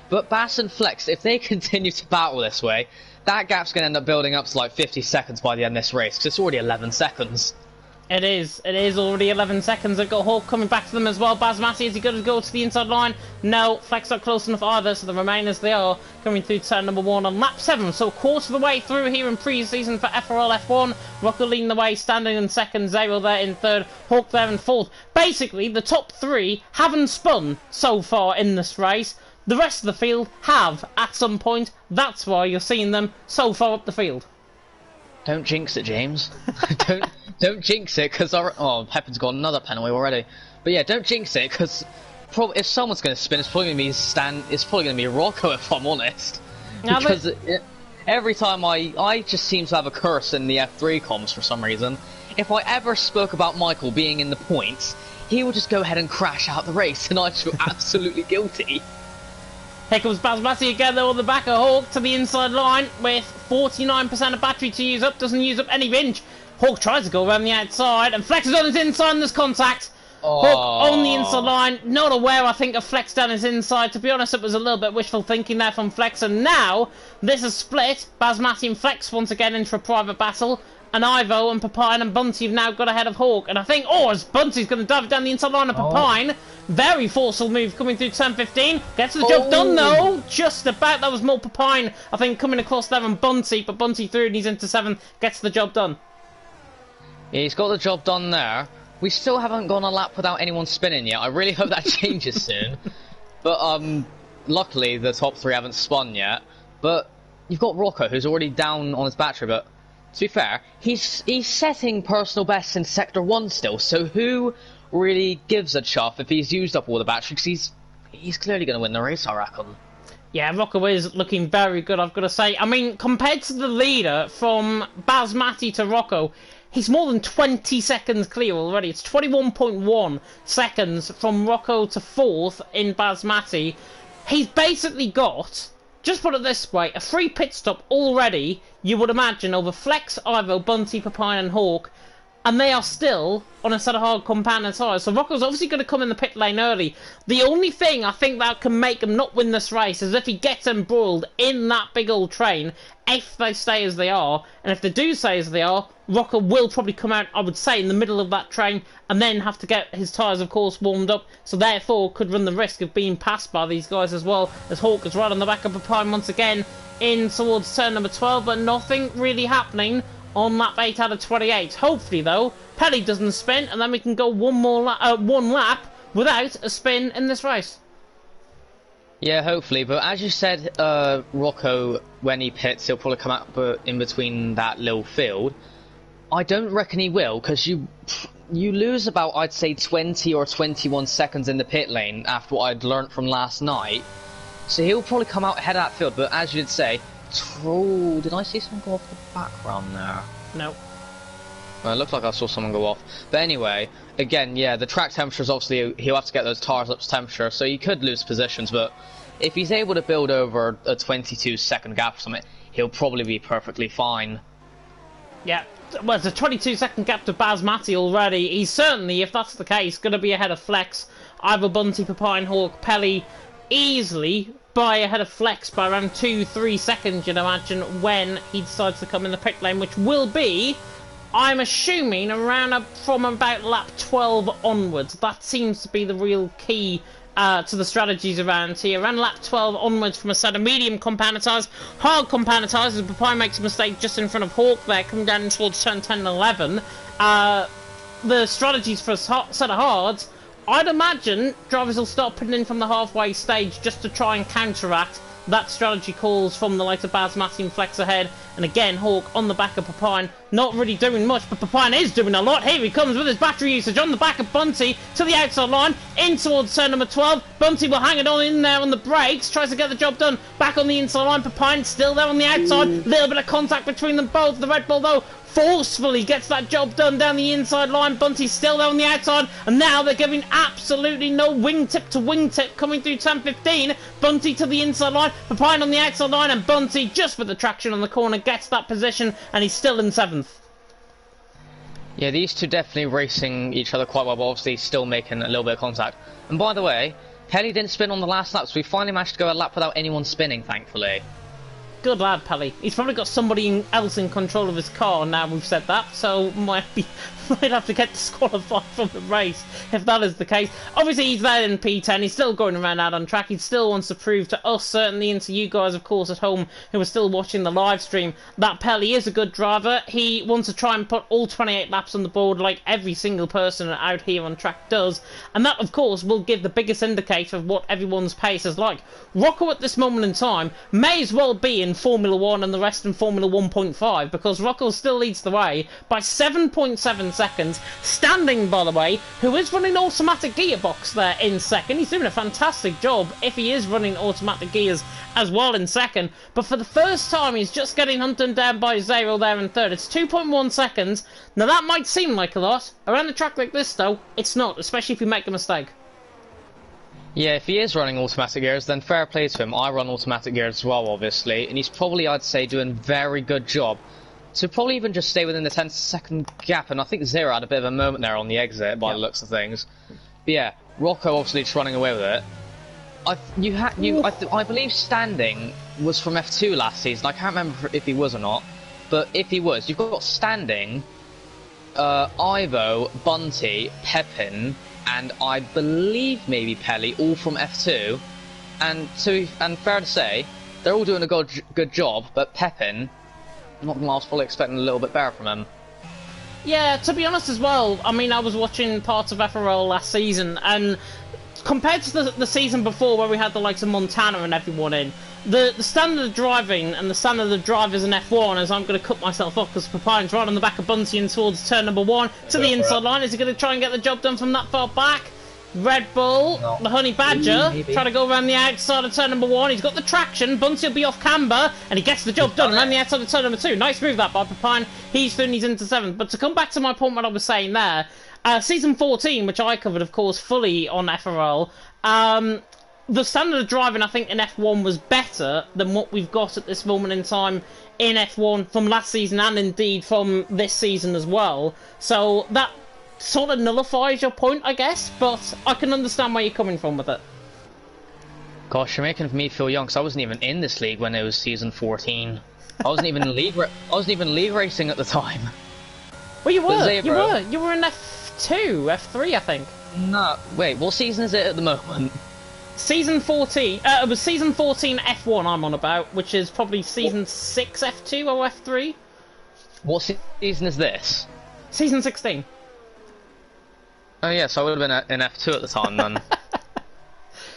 Speaker 2: But Bass and Flex, if they continue to battle this way, that gap's going to end up building up to like 50 seconds by the end of this race, because it's already 11 seconds.
Speaker 1: It is already 11 seconds. They've got Hawk coming back to them as well. Basmati, is he going to go to the inside line? No, Flex not close enough either, so the remainers, they are coming through turn number 1 on lap 7. So a quarter of the way through here in pre-season for FRL F1. Rocco leading the way, standing in 2nd, Zero there in 3rd, Hawk there in 4th. Basically, the top 3 haven't spun so far in this race. The rest of the field have, at some point. That's why you're seeing them so far up the field.
Speaker 2: Don't jinx it, James. don't jinx it, because Pepin's got another penalty already. But yeah, don't jinx it, because if someone's going to spin, it's probably going to be Rocco, if I'm honest. Because every time I just seem to have a curse in the F3 comms for some reason. If I ever spoke about Michael being in the points, he would just go ahead and crash out the race, and I'd feel absolutely guilty.
Speaker 1: Here comes Basmati again though on the back of Hawk to the inside line with 49% of battery to use up. Doesn't use up any range. Hawk tries to go around the outside and Flex is on his inside and there's contact. Hawk on the inside line. Not aware, I think, of Flex down his inside. To be honest, it was a little bit wishful thinking there from Flex. And now this is split. Basmati and Flex once again into a private battle. And Ivo and Papine and Bunty have now got ahead of Hawk. And I think, as Bunty's going to dive down the inside line of Papine. Very forceful move coming through turn 15. Gets the job done though. Just about. That was more Papine, I think, coming across there than Bunty. But Bunty through and he's into 7th. Gets the job done.
Speaker 2: Yeah, he's got the job done there. We still haven't gone a lap without anyone spinning yet. I really hope that changes soon. But luckily the top 3 haven't spun yet. But you've got Rocco, who's already down on his battery, but to be fair, he's setting personal bests in Sector 1 still, so who really gives a chuff if he's used up all the battery, because he's clearly going to win the race, I reckon.
Speaker 1: Yeah, Rocco is looking very good, I've got to say. I mean, compared to the leader, from Basmati to Rocco, he's more than 20 seconds clear already. It's 21.1 seconds from Rocco to 4th in Basmati. He's basically got, just put it this way, a free pit stop already, you would imagine, over Flex, Ivo, Bunty, Papine and Hawk, and they are still on a set of hard compounder tyres. So Rocco's obviously going to come in the pit lane early. The only thing I think that can make him not win this race is if he gets embroiled in that big old train, if they stay as they are. And if they do stay as they are, Rocco will probably come out, I would say, in the middle of that train and then have to get his tyres, of course, warmed up. So therefore could run the risk of being passed by these guys as well, as Hawk is right on the back of Papine once again in towards turn number 12. But nothing really happening on lap 8 out of 28. Hopefully, though, Pelly doesn't spin, and then we can go one lap without a spin in this race.
Speaker 2: Yeah, hopefully. But as you said, Rocco, when he pits, he'll probably come out in between that little field. I don't reckon he will, because you lose about, I'd say, 20 or 21 seconds in the pit lane after what I'd learnt from last night. So he'll probably come out ahead of that field. But as you did say, did I see someone go off the background there?
Speaker 1: No.
Speaker 2: Well, it looked like I saw someone go off. But anyway, again, yeah, the track temperature is obviously, he'll have to get those tyres up to temperature, so he could lose positions, but if he's able to build over a 22-second gap or something, he'll probably be perfectly fine.
Speaker 1: Yeah, well, it's a 22-second gap to Basmati already. He's certainly, if that's the case, going to be ahead of Flex. Either Bunty, Papine, Hawk, Pelly, easily by ahead of Flex by around 2-3 seconds, you'd imagine, when he decides to come in the pit lane, which will be, I'm assuming, around from about lap 12 onwards. That seems to be the real key to the strategies around here. Around lap 12 onwards from a set of medium compounder tyres. Hard compounder tyres, as Papine makes a mistake just in front of Hawk there, coming down towards turn 10 and 11. The strategies for a set of hards, I'd imagine drivers will start putting in from the halfway stage just to try and counteract that strategy calls from the likes of Baz, Matty and Flex ahead, and again Hawk on the back of Papine, not really doing much, but Papine is doing a lot. Here he comes with his battery usage on the back of Bunty to the outside line, in towards turn number 12. Bunty will hang it on in there on the brakes, tries to get the job done, back on the inside line. Papine still there on the outside, little bit of contact between them both. The Red Bull though forcefully gets that job done down the inside line. Bunty's still there on the outside, and now they're giving absolutely no wingtip to wingtip coming through 10-15. Bunty to the inside line, Papine on the outside line, and Bunty just with the traction on the corner gets that position, and he's still in 7th.
Speaker 2: Yeah, these two definitely racing each other quite well, but obviously still making a little bit of contact. And by the way, Pelly didn't spin on the last lap, so we finally managed to go a lap without anyone spinning, thankfully.
Speaker 1: Good lad, Pelly. He's probably got somebody else in control of his car now we've said that, so might have to get disqualified from the race if that is the case. Obviously, he's there in P10. He's still going around out on track. He still wants to prove to us, certainly, and to you guys, of course, at home, who are still watching the live stream, that Pelly is a good driver. He wants to try and put all 28 laps on the board like every single person out here on track does, and that, of course, will give the biggest indicator of what everyone's pace is like. Rocco, at this moment in time, may as well be in Formula 1 and the rest in Formula 1.5, because Rocco still leads the way by 7.7 seconds, standing, by the way, who is running automatic gearbox there in second. He's doing a fantastic job if he is running automatic gears as well in second, but for the first time he's just getting hunted down by Zero there in third. It's 2.1 seconds. Now that might seem like a lot. Around a track like this though, it's not, especially if you make a mistake.
Speaker 2: Yeah, if he is running automatic gears, then fair play to him. I run automatic gears as well, obviously, and he's probably, I'd say, doing a very good job to probably even just stay within the 10-second gap, and I think Zero had a bit of a moment there on the exit by the looks of things. But yeah, Rocco obviously just running away with it. I believe Standing was from F2 last season. I can't remember if he was or not, but if he was, you've got Standing, Ivo, Bunty, Pepin, and I believe maybe Pelly, all from F2, and fair to say, they're all doing a good job, but Pepin, not gonna lie, I was fully expecting a little bit better from him.
Speaker 1: Yeah, to be honest as well, I mean, I was watching parts of FRL last season, and compared to the season before where we had the likes of Montana and everyone in, the standard of driving and the standard of drivers in F1, as I'm going to cut myself off because Papine's right on the back of Bunty and towards turn number 1 to the inside line. Is he going to try and get the job done from that far back? Red Bull, the Honey Badger, trying to go around the outside of turn number 1. He's got the traction. Bunty will be off camber, and he gets the job done around the outside of turn number 2. Nice move that by Papine. He's into 7th. But to come back to my point, what I was saying there, season 14, which I covered, of course, fully on FRL, the standard of driving, I think, in F1 was better than what we've got at this moment in time in F1 from last season and indeed from this season as well. So that sort of nullifies your point, I guess, but I can understand where you're coming from with it.
Speaker 2: Gosh, you're making me feel young, because I wasn't even in this league when it was season 14. I wasn't even league racing at the time.
Speaker 1: Well, you were in F2, F3, I think.
Speaker 2: No, wait, what season is it at the moment?
Speaker 1: Season 14, it was season 14 F1 I'm on about, which is probably season 6 F2 or F3.
Speaker 2: What season is this?
Speaker 1: Season 16.
Speaker 2: Oh yeah, so I would have been in F2 at the time then.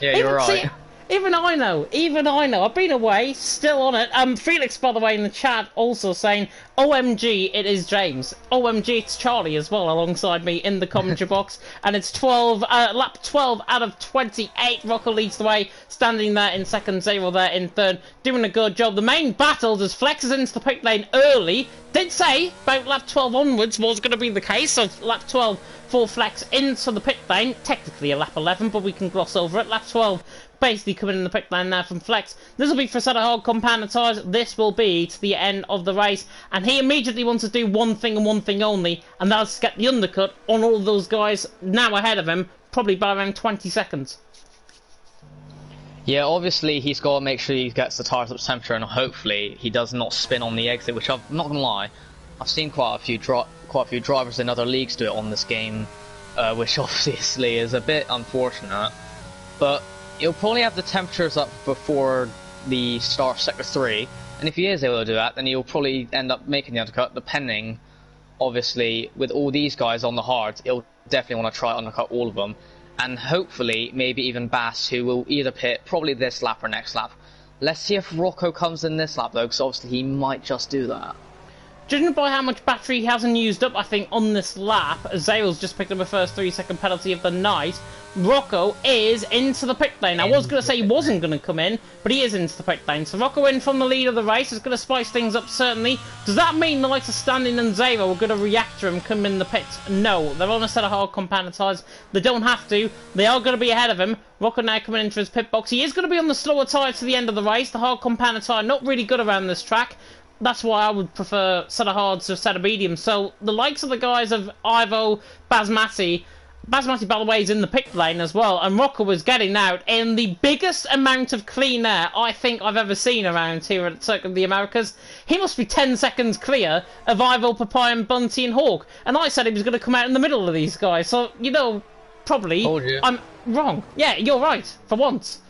Speaker 2: Yeah, you're right.
Speaker 1: Even I know. I've been away, still on it. Felix, by the way, in the chat also saying, OMG, it is James. OMG, it's Charlie as well, alongside me in the commentary box. And it's lap 12 out of 28. Rocco leads the way, standing there in second, Zero there in third, doing a good job. The main battles as Flex is into the pit lane early. Did say about lap 12 onwards was going to be the case, so lap 12 for Flex into the pit lane. Technically a lap 11, but we can gloss over it. Lap 12 basically coming in the pit lane there from Flex. This will be for a set of hard compound tyres. This will be to the end of the race, and he immediately wants to do one thing and one thing only, and that's get the undercut on all of those guys now ahead of him, probably by around 20 seconds.
Speaker 2: Yeah, obviously he's got to make sure he gets the tyres up to temperature, and hopefully he does not spin on the exit, which I'm not going to lie, I've seen quite a few drivers in other leagues do it on this game, which obviously is a bit unfortunate, but he'll probably have the temperatures up before the start of Sector 3, and if he is able to do that, then he'll probably end up making the undercut, depending, obviously, with all these guys on the hard, he'll definitely want to try to undercut all of them, and hopefully, maybe even Bass, who will either pit probably this lap or next lap. Let's see if Rocco comes in this lap though, because obviously he might just do that.
Speaker 1: Judging by how much battery he hasn't used up, I think, on this lap, Zael's just picked up a first 3-second penalty of the night. Rocco is into the pit lane. I was going to say he wasn't going to come in, but he is into the pit lane. So Rocco in from the lead of the race is going to spice things up, certainly. Does that mean the likes of Standing and Zael are going to react to him, come in the pits? No, they're on a set of hardcore penalties. They don't have to. They are going to be ahead of him. Rocco now coming into his pit box. He is going to be on the slower tyre to the end of the race. The hardcore penalty are not really good around this track. That's why I would prefer set of hards to set of mediums. So the likes of the guys of Ivo, Basmati, by the way, is in the pit lane as well, and Rocco was getting out in the biggest amount of clean air I think I've ever seen around here at Circuit of the Americas. He must be 10 seconds clear of Ivo, Papaya, and Bunty and Hawk, and I said he was going to come out in the middle of these guys, so, you know, probably I'm wrong. Yeah, you're right, for once.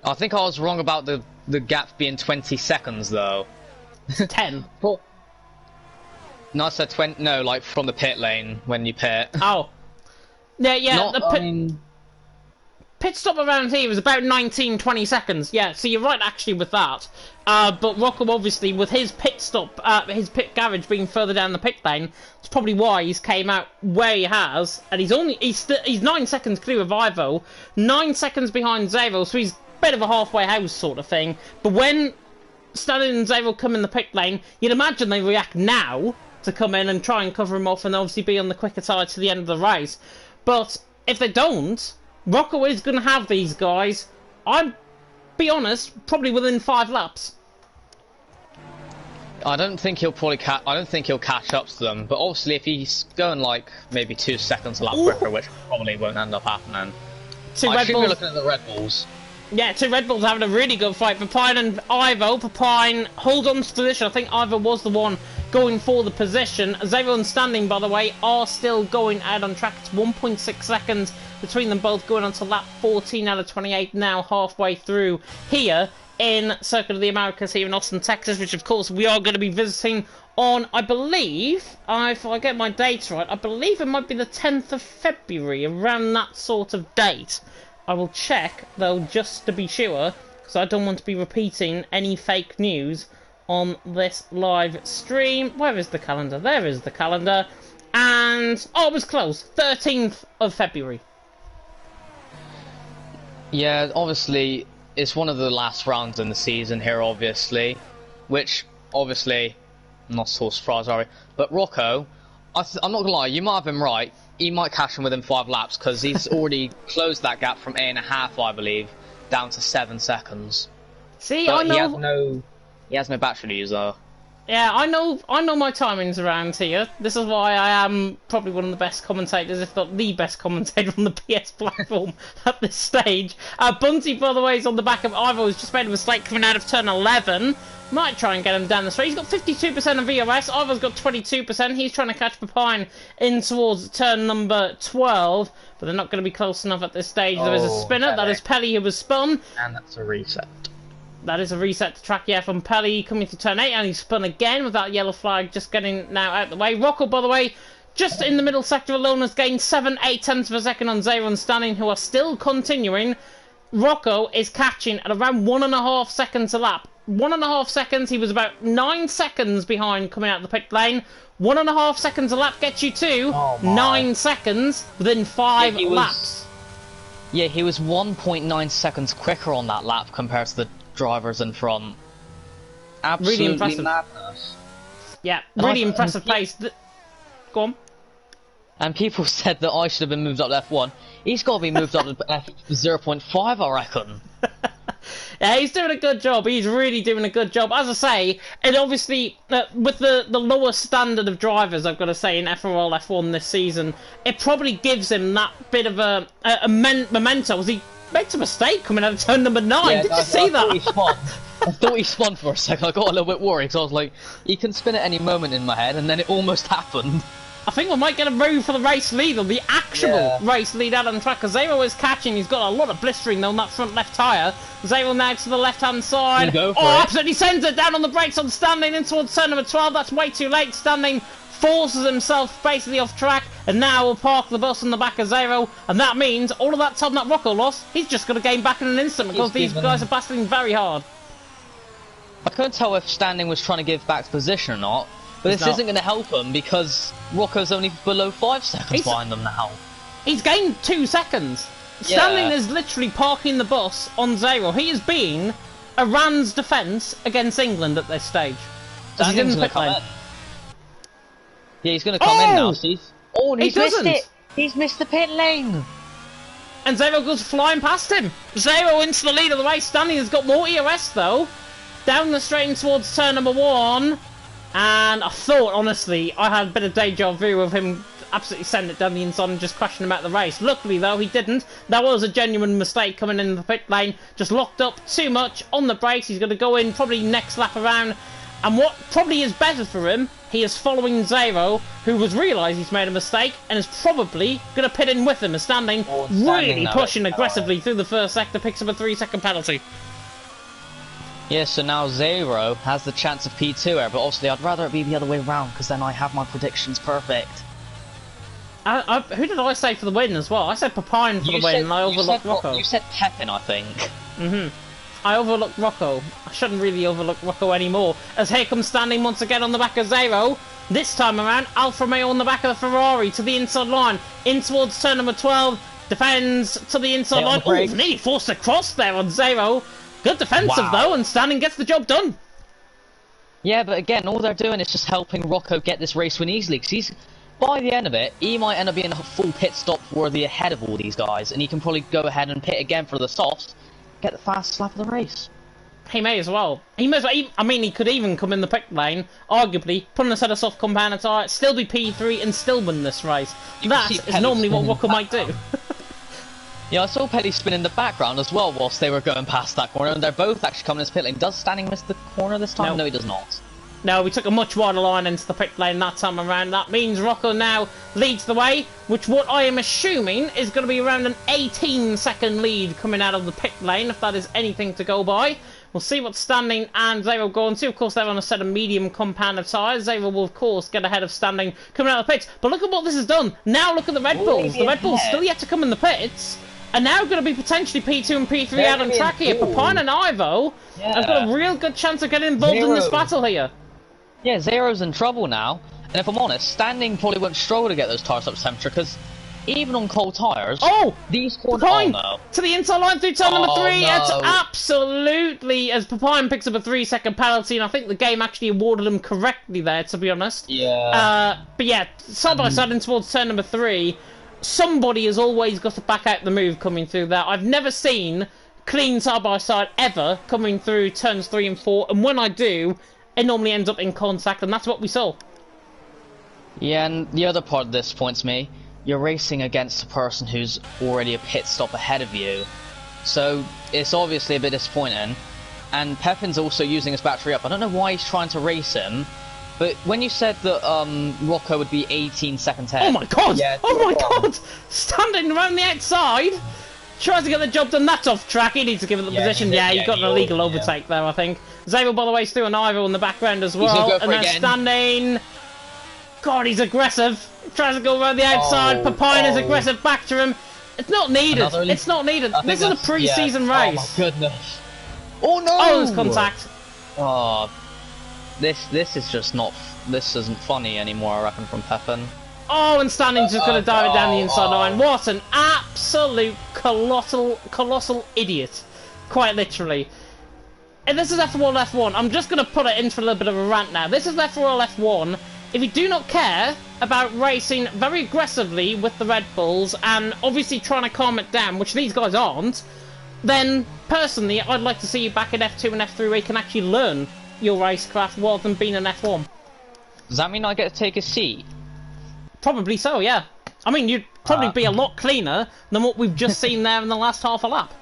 Speaker 2: I think I was wrong about the gap being 20 seconds, though.
Speaker 1: 10.
Speaker 2: Well, no, I said 20. No, like from the pit lane when you pit.
Speaker 1: Oh, yeah.
Speaker 2: Not,
Speaker 1: the pit stop around here was about 19-20 seconds. Yeah, so you're right actually with that. But Rocco obviously with his pit stop, his pit garage being further down the pit lane, it's probably why he's came out where he has, and he's 9 seconds clear of Ivo, 9 seconds behind Zavo, so he's a bit of a halfway house sort of thing. But when Stanley and Zael come in the pit lane, you'd imagine they react now to come in and try and cover him off and obviously be on the quicker side to the end of the race. But if they don't, Rocco is going to have these guys, I'd be honest, probably within 5 laps.
Speaker 2: I don't think he'll catch up to them, but obviously if he's going like maybe 2 seconds a lap quicker, which probably won't end up happening. I assume you're looking at the Red Bulls.
Speaker 1: Yeah, 2 Red Bulls having a really good fight. Papine and Ivo. Papine hold on to position. I think Ivo was the one going for the position. Zael and Standing, by the way, are still going out on track. It's 1.6 seconds between them both, going on to lap 14 out of 28 now, halfway through here in Circuit of the Americas here in Austin, Texas, which of course we are going to be visiting on, I believe, if I get my dates right, I believe it might be the 10th of February, around that sort of date. I will check, though, just to be sure, because I don't want to be repeating any fake news on this live stream. Where is the calendar? There is the calendar. And, oh, it was close. 13th of February.
Speaker 2: Yeah, obviously, it's one of the last rounds in the season here, obviously. Which, obviously, not so surprised, are we? But Rocco, I'm not gonna lie, you might have been right. He might catch him within 5 laps because he's already closed that gap from 8.5, I believe, down to 7 seconds.
Speaker 1: See,
Speaker 2: but
Speaker 1: I know
Speaker 2: he has no battery to use though.
Speaker 1: Yeah, I know my timings around here. This is why I am probably one of the best commentators, if not the best commentator on the PS platform at this stage. Bunty, by the way, is on the back of Ivo, who's just made a mistake coming out of turn 11. Might try and get him down the straight. He's got 52% of VRS. Ivo's got 22%. He's trying to catch Papine in towards turn number 12, but they're not going to be close enough at this stage. There is a spinner. Pele. That is Pelly who was spun.
Speaker 2: And that's a reset.
Speaker 1: That is a reset to track, yeah, from Pelly coming to turn 8, and he's spun again with that yellow flag just getting now out the way. Rocco, by the way, just in the middle sector alone, has gained 7/8 tenths of a second on Zael and Standing, who are still continuing. Rocco is catching at around 1.5 seconds a lap. 1.5 seconds, he was about 9 seconds behind coming out of the pit lane. 1.5 seconds a lap gets you to 9 seconds within 5 laps.
Speaker 2: Yeah, he was 1.9 seconds quicker on that lap compared to the drivers in front. Absolutely
Speaker 1: really impressive.
Speaker 2: Madness.
Speaker 1: Yeah, really impressive pace. Go on.
Speaker 2: And people said that I should have been moved up to F1. He's got to be moved up to F0.5, I reckon.
Speaker 1: Yeah, he's doing a good job. He's really doing a good job. As I say, and obviously, with the lower standard of drivers, I've got to say, in FRL F1 this season, it probably gives him that bit of a memento. He makes a mistake coming out of turn number 9.
Speaker 2: Yeah,
Speaker 1: Did you see that?
Speaker 2: I thought he spun for a second. I got a little bit worried because I was like, he can spin at any moment in my head, and then it almost happened.
Speaker 1: I think we might get a move for the race lead, or the actual race lead out on track, because Zero is catching. He's got a lot of blistering though on that front left tyre. Zero now to the left-hand side.
Speaker 2: Go for
Speaker 1: oh,
Speaker 2: it.
Speaker 1: absolutely sends it down on the brakes on Standing in towards turn number 12. That's way too late. Standing forces himself basically off track, and now will park the bus on the back of Zero, and that means all of that time that Rocco lost, he's just going to gain back in an instant because these guys are battling very hard.
Speaker 2: I couldn't tell if Standing was trying to give back position or not, but this isn't going to help him because Rocco's only below 5 seconds behind them now.
Speaker 1: He's gained 2 seconds. Standing is literally parking the bus on Zero. He has been Iran's defence against England at this stage.
Speaker 2: Standing's going to come in. Yeah, he's going to come in now, Steve. Oh, and he's missed it. He's missed the pit lane.
Speaker 1: And Zero goes flying past him. Zero into the lead of the race. Standing has got more EOS though. Down the straight and towards turn number 1. And I thought, honestly, I had a bit of deja vu of him absolutely sending it down the inside and just crashing him out of the race. Luckily, though, he didn't. That was a genuine mistake coming in the pit lane. Just locked up too much on the brakes. He's going to go in probably next lap around. And what probably is better for him, he is following Zero, who has realised he's made a mistake and is probably going to pit in with him. As Standing really pushing aggressively through the first sector, picks up a 3-second penalty.
Speaker 2: Yeah, so now Zero has the chance of P2 here, but obviously I'd rather it be the other way around because then I have my predictions perfect.
Speaker 1: Who did I say for the win as well? I said Papine for the win and I overlooked Rocco.
Speaker 2: You said Pepin, I think.
Speaker 1: I overlooked Rocco. I shouldn't really overlook Rocco anymore. As here comes Standing once again on the back of Zero. This time around, Alfa Romeo on the back of the Ferrari to the inside line. In towards turn number 12. Defends to the inside line. Oh, nearly forced a cross there on Zero. Good defensive though, and Standing gets the job done.
Speaker 2: Yeah, but again, all they're doing is just helping Rocco get this race win easily. Because by the end of it, he might end up being a full pit stop worthy ahead of all these guys, and he can probably go ahead and pit again for the softs, get the fastest lap of the race.
Speaker 1: He may as well. He may as well. I mean, he could even come in the pit lane, arguably, put on a set of soft compound tyre, still be P3 and still win this race. That is normally what Rocco might do.
Speaker 2: Yeah, I saw Petty spin in the background as well whilst they were going past that corner, and they're both actually coming as pit lane. Does Standing miss the corner this time? No, he does not. No, we took a much wider line into the pit lane that time around. That means Rocco now leads the way, which what I am assuming is going to be around an 18-second lead coming out of the pit lane, if that is anything to go by. We'll see what Standing and Zero go on to. Of course, they're on a set of medium compound of tyres. Zero will, of course, get ahead of Standing coming out of the pits. But look at what this has done. Now look at the Red Bulls. The Red Bulls still yet to come in the pits. And now going to be potentially P2 and P3 out on track here. Papine and Ivo have got a real good chance of getting involved in this battle here. Yeah, Zero's in trouble now. And if I'm honest, Standing probably won't struggle to get those tyres up to temperature because even on cold tyres, these corners
Speaker 1: to the inside line through turn number 3. It's absolutely, as Papine picks up a 3-second penalty, and I think the game actually awarded him correctly there, to be honest.
Speaker 2: Yeah.
Speaker 1: But yeah, side by side in towards turn number 3. Somebody has always got to back out the move coming through there. I've never seen clean side-by-side ever coming through turns 3 and 4, and when I do, it normally ends up in contact, and that's what we saw.
Speaker 2: Yeah, and the other part of this points me, you're racing against a person who's already a pit stop ahead of you, so it's obviously a bit disappointing. And Pepin's also using his battery up. I don't know why he's trying to race him, but when you said that Rocco would be 18 seconds ahead...
Speaker 1: Oh my god! Yeah, oh my god! Standing around the outside! Tries to get the job done. That's off track. He needs to give it the position. Yeah, he got an illegal overtake there, I think. Zabel, by the way, is through an Ivo in the background as well. And then Standing... God, he's aggressive. Tries to go around the outside. Papine is aggressive back to him. It's not needed. It's not needed. This is a pre-season race.
Speaker 2: Oh my goodness. Oh no!
Speaker 1: Oh, there's contact.
Speaker 2: Oh... This is just not... This isn't funny anymore, I reckon, from Pepin.
Speaker 1: Oh, and Standing's just going to dive it down the inside line. What an absolute colossal idiot. Quite literally. And this is F1 F1. I'm just going to put it into a little bit of a rant now. This is F1 F1. If you do not care about racing very aggressively with the Red Bulls and obviously trying to calm it down, which these guys aren't, then personally I'd like to see you back in F2 and F3 where you can actually learn your racecraft rather than being an F1.
Speaker 2: Does that mean I get to take a seat? Probably
Speaker 1: so, yeah. I mean, you'd probably be a lot cleaner than what we've just seen there in the last half a lap.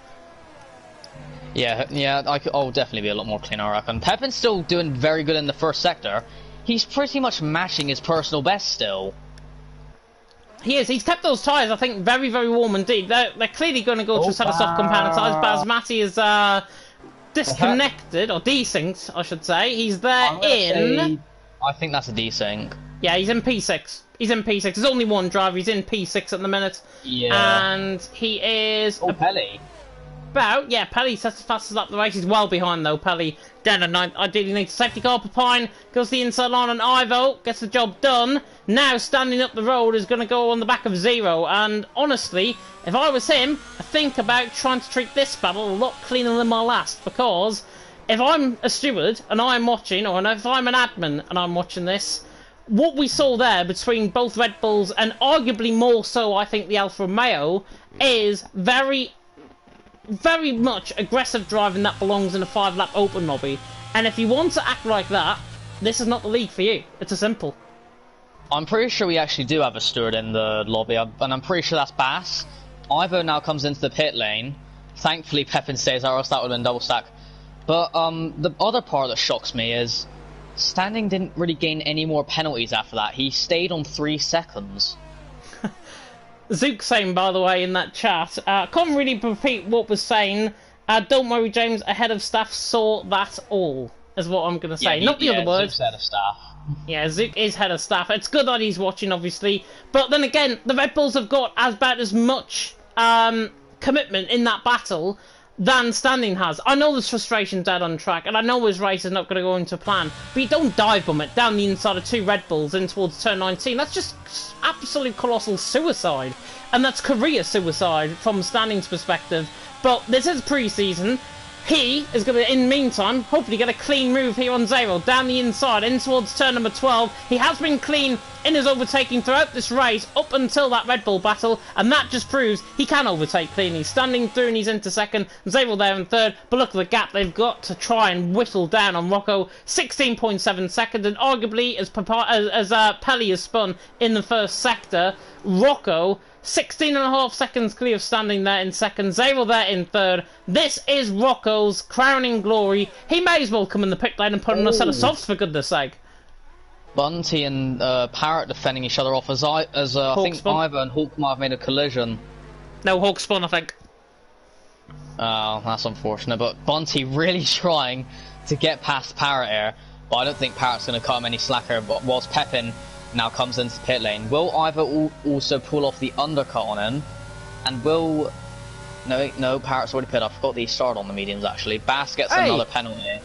Speaker 2: Yeah, I'll definitely be a lot more cleaner, I reckon. Pepin's still doing very good in the first sector. He's pretty much matching his personal best still.
Speaker 1: He is. He's kept those tyres, I think, very, very warm indeed. They're clearly going to go to a set of soft compound tyres. Basmati is disconnected, or desynced, I should say. He's there in...
Speaker 2: I think that's a desync.
Speaker 1: Yeah, he's in P6. He's in P6. There's only one driver. He's in P6 at the minute.
Speaker 2: Yeah.
Speaker 1: And he is...
Speaker 2: Oh, Pelly.
Speaker 1: Yeah, Pelly's the fastest up the race. He's well behind, though. Pelly down at 9th. Ideally needs a safety car. Papine goes the inside line, and Ivo gets the job done. Now, standing up the road is going to go on the back of Zero. And honestly, if I was him, I think about trying to treat this battle a lot cleaner than my last. Because if I'm a steward and I'm watching, or if I'm an admin and I'm watching this, what we saw there between both Red Bulls, and arguably more so, I think, the Alfa Romeo, is very much aggressive driving that belongs in a 5-lap open lobby. And if you want to act like that, this is not the league for you. It's a simple.
Speaker 2: I'm pretty sure we actually do have a steward in the lobby, and I'm pretty sure that's Bass. Ivo now comes into the pit lane. Thankfully, Pepin stays out, or else that would have been double stack. But the other part that shocks me is Standing didn't really gain any more penalties after that. He stayed on 3 seconds.
Speaker 1: Zook saying, by the way, in that chat, can't really repeat what was saying. Don't worry, James, a head of staff saw that all, is what I'm going to say. Not the other words.
Speaker 2: Zook's head of staff.
Speaker 1: Yeah, Zook is head of staff. It's good that he's watching, obviously. But then again, the Red Bulls have got about as much commitment in that battle than Standing has. I know there's frustration dead on track, and I know his race is not going to go into plan, but you don't dive bomb it down the inside of 2 Red Bulls in towards turn 19. That's just absolute colossal suicide, and that's career suicide from Standing's perspective. But this is pre-season. He is going to, in the meantime, hopefully get a clean move here on Zero, down the inside, in towards turn number 12. He has been clean in his overtaking throughout this race, up until that Red Bull battle, and that just proves he can overtake clean. He's standing through and he's into second, Zero there in third, but look at the gap they've got to try and whittle down on Rocco. 16.7 seconds, and arguably, as Pelly has spun in the first sector, Rocco 16.5 seconds clear of Standing there in second, Zero there in third. This is Rocco's crowning glory. He may as well come in the pit lane and put on a set of softs, for goodness sake.
Speaker 2: Bunty and Parrot defending each other off as I think Ivo and Hawk might have made a collision.
Speaker 1: No, Hawk spun, I think.
Speaker 2: Oh, that's unfortunate, but Bunty really trying to get past Parrot here, but I don't think Parrot's going to cut him any slacker, but whilst Pepin now comes into the pit lane. Will Ivo also pull off the undercut on him? And will... No, Parrot's already pit. I forgot that he started on the mediums, actually. Bass gets another penalty.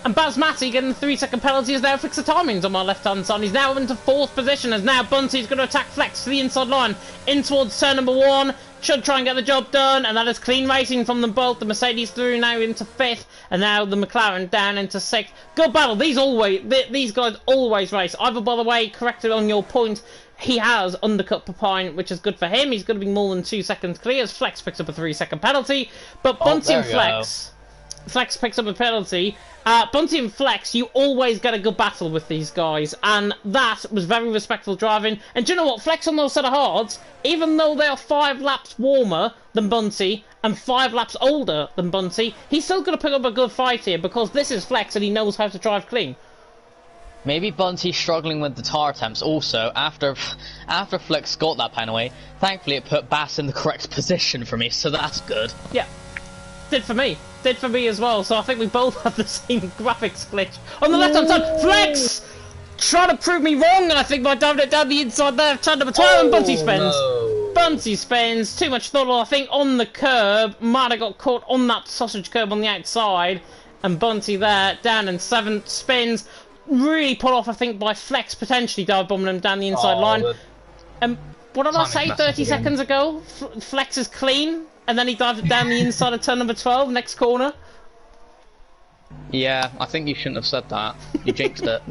Speaker 1: And Basmati getting the 3-second penalty as they fix the timings on my left-hand side. He's now into 4th position as now Bunty's going to attack Flex to the inside line. In towards turn number 1. Should try and get the job done, and that is clean racing from them both. The Mercedes through now into 5th, and now the McLaren down into 6th. Good battle. These guys always race. Ivo, by the way, corrected on your point. He has undercut Papine, which is good for him. He's going to be more than 2 seconds clear as Flex picks up a 3-second penalty. But Bunty and Flex picks up a penalty. Bunty and Flex, you always get a good battle with these guys, and that was very respectful driving. And do you know what? Flex on those set of hards, even though they are 5 laps warmer than Bunty and 5 laps older than Bunty, he's still going to pick up a good fight here because this is Flex and he knows how to drive clean.
Speaker 2: Maybe Bunty's struggling with the tire temps also. After Flex got that penalty, thankfully it put Bass in the correct position for me, so that's good.
Speaker 1: Yeah. Did for me as well, so I think we both have the same graphics glitch. On the left-hand side, Flex! Trying to prove me wrong, I think, by diving it down the inside there of turn number 12, and Bunty spins.
Speaker 2: No.
Speaker 1: Bunty spins, too much throttle, I think, on the curb. Might have got caught on that sausage curb on the outside. And Bunty there, down in 7th, spins. Really put off, I think, by Flex, potentially dive bombing him down the inside line. What did I say 30 seconds ago? Flex is clean. And then he dived it down the inside of turn number 12, next corner.
Speaker 2: Yeah, I think you shouldn't have said that. You jinxed it.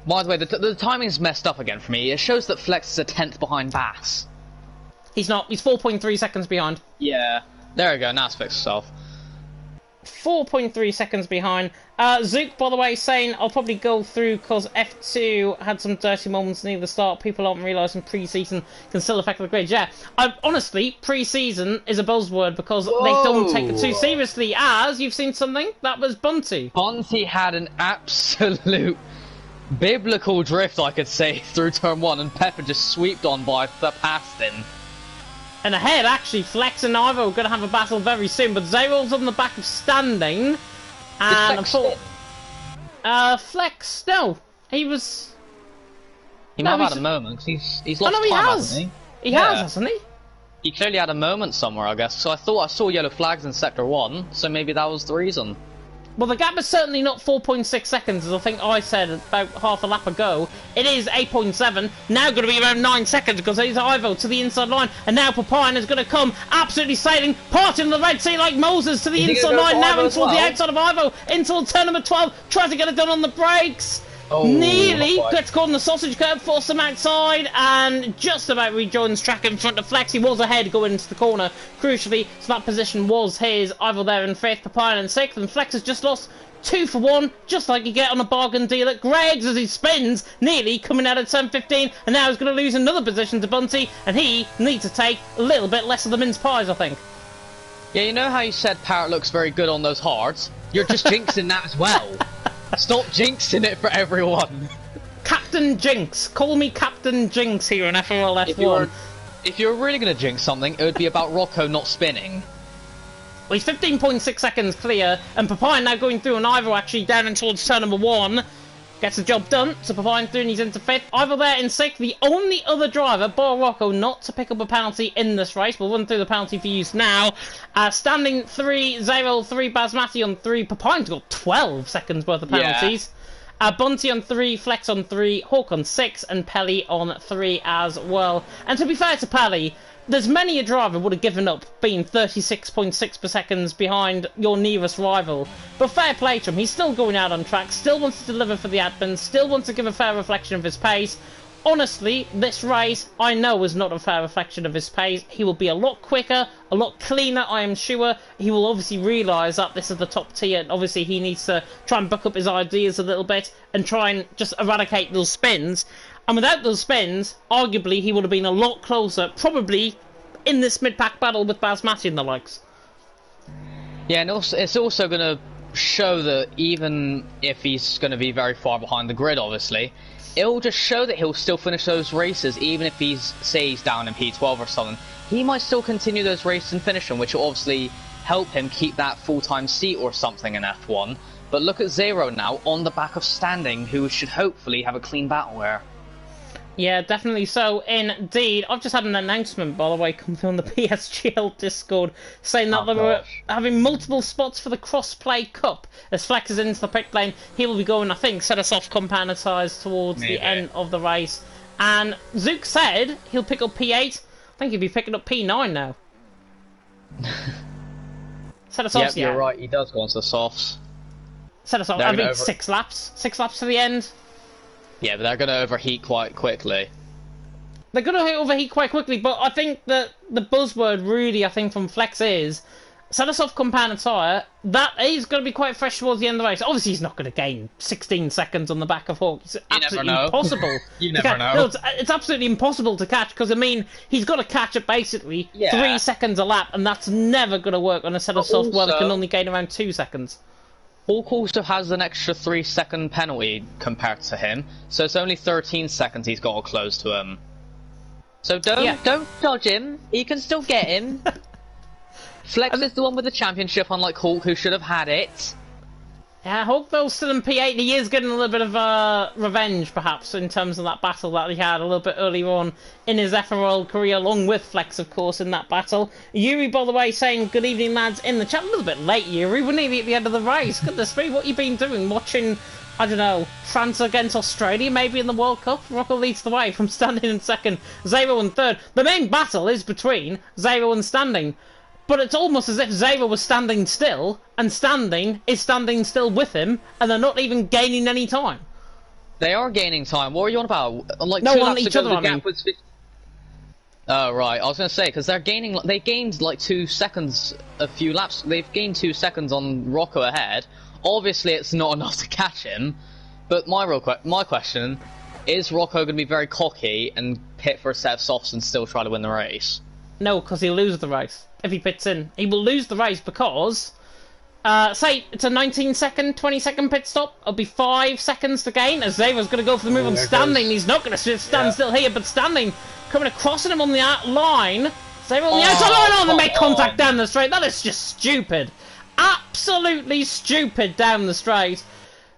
Speaker 2: By the way, the timing's messed up again for me. It shows that Flex is a 10th behind Bass.
Speaker 1: He's not. He's 4.3 seconds behind.
Speaker 2: Yeah. There we go. Now it's fixed itself.
Speaker 1: 4.3 seconds behind. Zook, by the way, saying I'll probably go through because F2 had some dirty moments near the start. People aren't realising pre-season can still affect the grid. Yeah, honestly, pre-season is a buzzword because they don't take it too seriously. As you've seen something that was Bunty.
Speaker 2: Bunty had an absolute biblical drift, I could say, through turn 1, and Pepper just swept on by the past him.
Speaker 1: And ahead, actually, Flex and Ivo are going to have a battle very soon, but Zero's on the back of Standing. And
Speaker 2: Flex,
Speaker 1: Flex, no, he was...
Speaker 2: He might have had a moment, 'cause he's lost
Speaker 1: no, he
Speaker 2: time,
Speaker 1: has.
Speaker 2: hasn't he?
Speaker 1: He has, hasn't he?
Speaker 2: He clearly had a moment somewhere, I guess. So I thought I saw yellow flags in Sector 1, so maybe that was the reason.
Speaker 1: Well, the gap is certainly not 4.6 seconds, as I think I said about half a lap ago. It is 8.7, now going to be around 9 seconds, because he's Ivo to the inside line, and now Papine is going to come absolutely sailing, parting the Red Sea like Moses to the inside line, now into the outside of Ivo, into turn number 12, tries to get it done on the brakes.
Speaker 2: Oh,
Speaker 1: nearly gets caught in the sausage curve, forced him outside, and just about rejoins track in front of Flex. He was ahead going into the corner, crucially, so that position was his. Ivo there in 5th, Papine in 6th, and Flex has just lost 2 for 1, just like you get on a bargain deal at Greg's as he spins, nearly coming out of turn 15, and now he's going to lose another position to Bunty, and he needs to take a little bit less of the mince pies, I think.
Speaker 2: Yeah, you know how you said Parrot looks very good on those hards? You're just jinxing that as well. Stop jinxing it for everyone.
Speaker 1: Captain Jinx. Call me Captain Jinx here in FRL F1.
Speaker 2: If you're really going to jinx something, it would be about Rocco not spinning.
Speaker 1: Well, he's 15.6 seconds clear, and Papine now going through, and Ivo actually down and towards turn number 1. Gets the job done, so Papine through and he's into 5th. Ivo there in 6th, the only other driver, bar Rocco, not to pick up a penalty in this race. We'll run through the penalty for use now. Standing 3, Zero 3, Basmati on 3. Papine's got 12 seconds worth of penalties. Yeah. Bunty on 3, Flex on 3, Hawk on 6, and Pelly on 3 as well. And to be fair to Pelly, there's many a driver would have given up being 36.6 per seconds behind your nearest rival. But fair play to him, he's still going out on track, still wants to deliver for the admin, still wants to give a fair reflection of his pace. Honestly, this race, I know, is not a fair reflection of his pace. He will be a lot quicker, a lot cleaner, I am sure. He will obviously realise that this is the top tier, and obviously he needs to try and buck up his ideas a little bit and try and just eradicate those spins. And without those spins, arguably he would have been a lot closer, probably in this mid-pack battle with Basmati and the likes.
Speaker 2: Yeah, and also, it's also going to show that even if he's going to be very far behind the grid, obviously, it'll just show that he'll still finish those races, even if say he's down in P12 or something. He might still continue those races and finish them, which will obviously help him keep that full-time seat or something in F1. But look at Zero now, on the back of Standing, who should hopefully have a clean battle wear.
Speaker 1: Yeah, definitely so, indeed. I've just had an announcement, by the way, come through on the PSGL Discord, saying that they were having multiple spots for the Crossplay Cup. As Flex is into the pit lane, he will be going, I think, set us off compound size towards the end of the race. And Zook said he'll pick up P8. I think he'll be picking up P9 now. Set us off,
Speaker 2: yeah. You're right, he does go onto the softs.
Speaker 1: Set us off, I mean, 6 laps. 6 laps to the end.
Speaker 2: Yeah, but they're going to overheat quite quickly.
Speaker 1: They're going to overheat quite quickly, but I think that the buzzword really, I think, from Flex is set us off compound tyre. That is going to be quite fresh towards the end of the race. Obviously, he's not going to gain 16 seconds on the back of Hawk. It's absolutely impossible.
Speaker 2: You never know.
Speaker 1: No, it's absolutely impossible to catch, because, I mean, he's got to catch at basically 3 seconds a lap, and that's never going to work on a set of software that can only gain around 2 seconds.
Speaker 2: Hawk also has an extra 3-second penalty compared to him, so it's only 13 seconds he's got to close to him. So don't dodge him, you can still get him. Flex is the one with the championship, unlike Hawk, who should have had it.
Speaker 1: Yeah, Hawk, though, still in P8, he is getting a little bit of revenge, perhaps, in terms of that battle that he had a little bit earlier on in his FRL career, along with Flex, of course, in that battle. Yuri, by the way, saying good evening, lads, in the chat. A little bit late, Yuri. We're nearly at the end of the race. Goodness me, what you been doing? Watching, I don't know, France against Australia, maybe in the World Cup? Rocco leads the way from Standing in 2nd, Zero in 3rd. The main battle is between Zero and Standing. But it's almost as if Zero was standing still, and Standing is standing still with him, and they're not even gaining any time.
Speaker 2: They are gaining time. What are you on about? Like
Speaker 1: no,
Speaker 2: 2
Speaker 1: on
Speaker 2: laps
Speaker 1: each
Speaker 2: ago,
Speaker 1: other,
Speaker 2: the gap was 50. Oh, right. I was going to say, because they gained like 2 seconds a few laps. They've gained 2 seconds on Rocco ahead. Obviously, it's not enough to catch him. But my question, is Rocco going to be very cocky and pit for a set of softs and still try to win the race?
Speaker 1: No, because he'll lose the race if he pits in. He will lose the race because, say it's a 19-second, 20-second pit stop. It'll be 5 seconds to gain, as Zero's going to go for the move on Standing. He's not going to stand still here, but Standing coming across him on the line. Zero on the outside line. Oh, they make contact down the straight. That is just stupid. Absolutely stupid down the straight.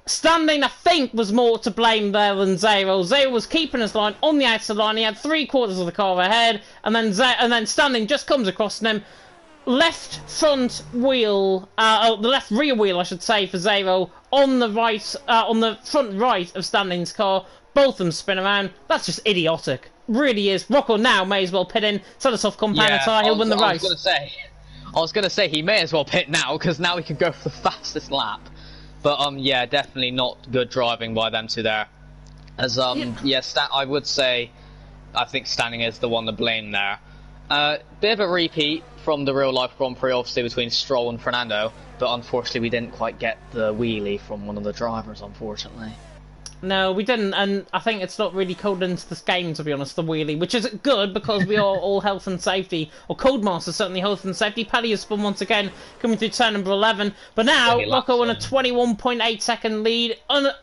Speaker 1: Standing, I think, was more to blame there than Zero. Zero was keeping his line on the outside line. He had 3/4 of the car ahead, and then Standing just comes across him. Left front wheel, the left rear wheel, I should say, for Zero on the right, on the front right of Standing's car. Both of them spin around. That's just idiotic. Really is. Rocco now may as well pit in. Set us off Companitar. He'll win the race.
Speaker 2: I was gonna say he may as well pit now because now he can go for the fastest lap. But yeah, definitely not good driving by them two there. As I would say, I think Standing is the one to blame there. Bit of a repeat from the real life Grand Prix, obviously between Stroll and Fernando, but unfortunately we didn't quite get the wheelie from one of the drivers, unfortunately.
Speaker 1: No, we didn't, and I think it's not really coded into this game, to be honest, the wheelie, which is good because we are all health and safety, or Codemaster certainly health and safety. Paddy has spun once again, coming through turn number 11, but now Rocco on a 21.8 second lead,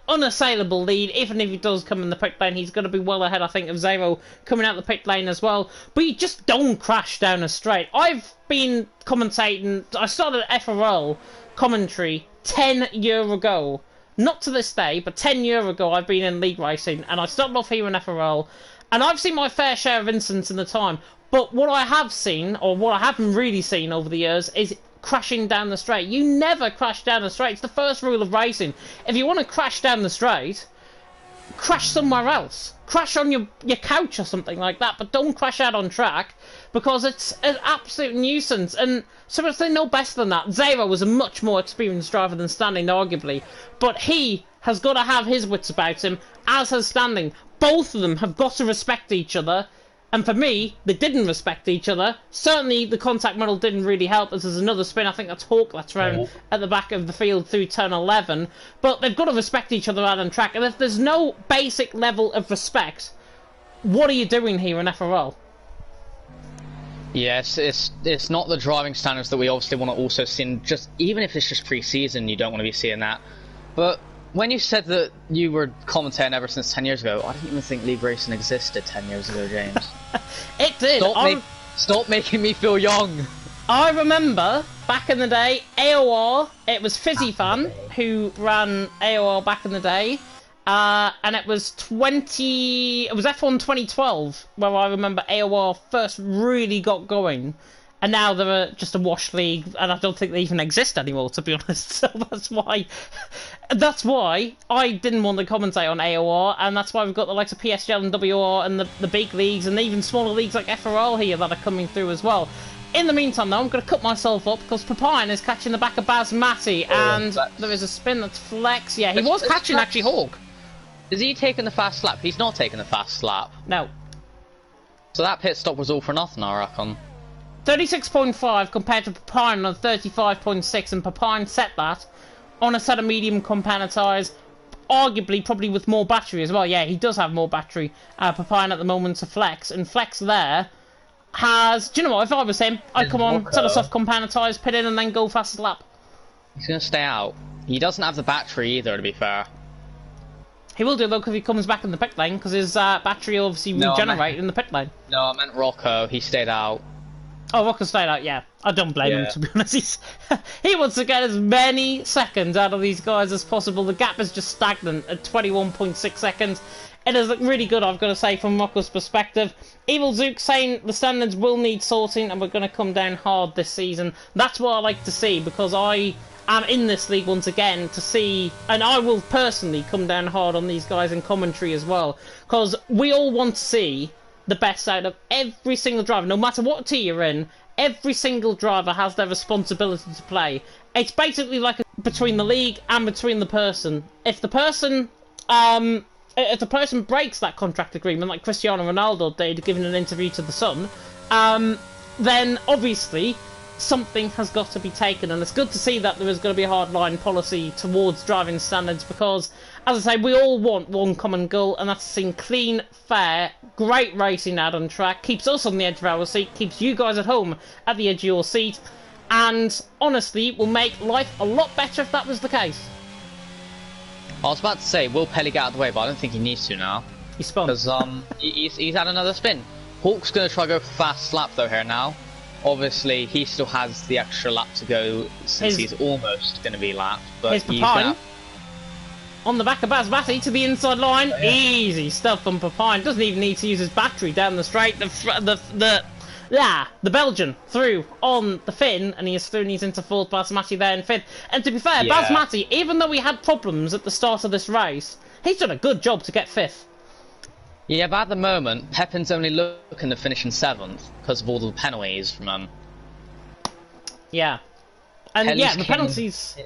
Speaker 1: unassailable lead. Even if he does come in the pit lane, he's going to be well ahead, I think, of Zero coming out the pit lane as well. But you just don't crash down a straight. I've been commentating, I started FRL commentary 10 years ago. Not to this day, but 10 years ago I've been in league racing, and I started off here in FRL, and I've seen my fair share of incidents in the time, but what I have seen, or what I haven't really seen over the years, is crashing down the straight. You never crash down the straight. It's the first rule of racing. If you want to crash down the straight, crash somewhere else. Crash on your couch or something like that, but don't crash out on track, because it's an absolute nuisance. And seriously, no better than that. Zero was a much more experienced driver than Standing, arguably, but he has got to have his wits about him, as has Standing. Both of them have got to respect each other, and for me, they didn't respect each other. Certainly, the contact model didn't really help, as there's another spin. I think that's Hawk that's around at the back of the field through turn 11. But they've got to respect each other out on track, and if there's no basic level of respect, what are you doing here in FRL?
Speaker 2: Yes, it's not the driving standards that we obviously want to also see, in just even if it's just pre-season, you don't want to be seeing that. But when you said that you were commentating ever since 10 years ago, I didn't even think league racing existed 10 years ago, James.
Speaker 1: It did.
Speaker 2: Stop making me feel young.
Speaker 1: I remember back in the day, AOR, it was Fizzy Fan who ran AOR back in the day. And it was F1 2012 where I remember AOR first really got going, and now they're just a wash league, and I don't think they even exist anymore, to be honest. So that's why I didn't want to commentate on AOR, and that's why we've got the likes of PSGL and WR and the big leagues, and even smaller leagues like FRL here that are coming through as well. In the meantime, though, I'm going to cut myself up because Papine is catching the back of Baz Matty, and there is a spin that's Flex. Yeah, he was catching actually Hawk.
Speaker 2: Is he taking the fast lap? He's not taking the fast lap.
Speaker 1: No.
Speaker 2: So that pit stop was all for nothing, I reckon.
Speaker 1: 36.5 compared to Papine on 35.6, and Papine set that on a set of medium compound tyres, arguably probably with more battery as well. Yeah, he does have more battery, Papine at the moment to Flex, and Flex there has... Do you know what, if I was him, I'd come on, set us off compound tyres, pit in, and then go fastest lap.
Speaker 2: He's going to stay out. He doesn't have the battery either, to be fair.
Speaker 1: He will do, though, because he comes back in the pit lane, because his battery will obviously regenerate in the pit lane.
Speaker 2: No, I meant Rocco. He stayed out.
Speaker 1: Oh, Rocco stayed out, yeah. I don't blame him, to be honest. He wants to get as many seconds out of these guys as possible. The gap is just stagnant at 21.6 seconds. It is really good, I've got to say, from Rocco's perspective. Evil Zook saying the standards will need sorting, and we're going to come down hard this season. That's what I like to see, because I am in this league once again to see, and I will personally come down hard on these guys in commentary as well, because we all want to see the best out of every single driver. No matter what tier you're in, every single driver has their responsibility to play. It's basically like between the league and between the person. If the person breaks that contract agreement, like Cristiano Ronaldo did, giving an interview to The Sun, then obviously something has got to be taken, and it's good to see that there is going to be a hard-line policy towards driving standards, because, as I say, we all want one common goal, and that's seeing clean, fair, great racing out on track, keeps us on the edge of our seat, keeps you guys at home at the edge of your seat, and honestly will make life a lot better if that was the case.
Speaker 2: I was about to say, will Pelly get out of the way, but I don't think he needs to now.
Speaker 1: He spun.
Speaker 2: Because he's had another spin. Hawk's going to try to go for fast lap though here now. Obviously, he still has the extra lap to go since he's almost going to be lapped. But he's
Speaker 1: On the back of Basmati to the inside line. Oh, yeah. Easy stuff from Papine. Doesn't even need to use his battery down the straight. The Belgian through on the Finn, and he is through and he's into fourth. Basmati there in fifth. And to be fair, Basmati, even though we had problems at the start of this race, he's done a good job to get fifth.
Speaker 2: Yeah, but at the moment, Pepin's only looking to finish in seventh because of all the penalties from him.
Speaker 1: Yeah. And yeah, the penalties...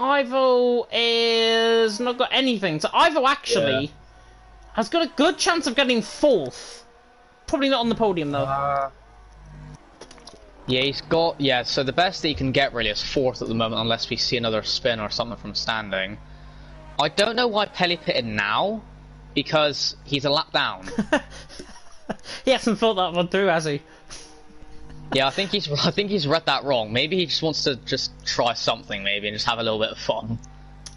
Speaker 1: Ivo is not got anything. So Ivo actually has got a good chance of getting fourth. Probably not on the podium though.
Speaker 2: Yeah, he's got... Yeah, so the best that he can get really is fourth at the moment unless we see another spin or something from standing. I don't know why Pelly pitted now, because he's a lap down.
Speaker 1: He hasn't thought that one through, has he?
Speaker 2: Yeah, I think he's read that wrong. Maybe he just wants to just try something, maybe, and just have a little bit of fun.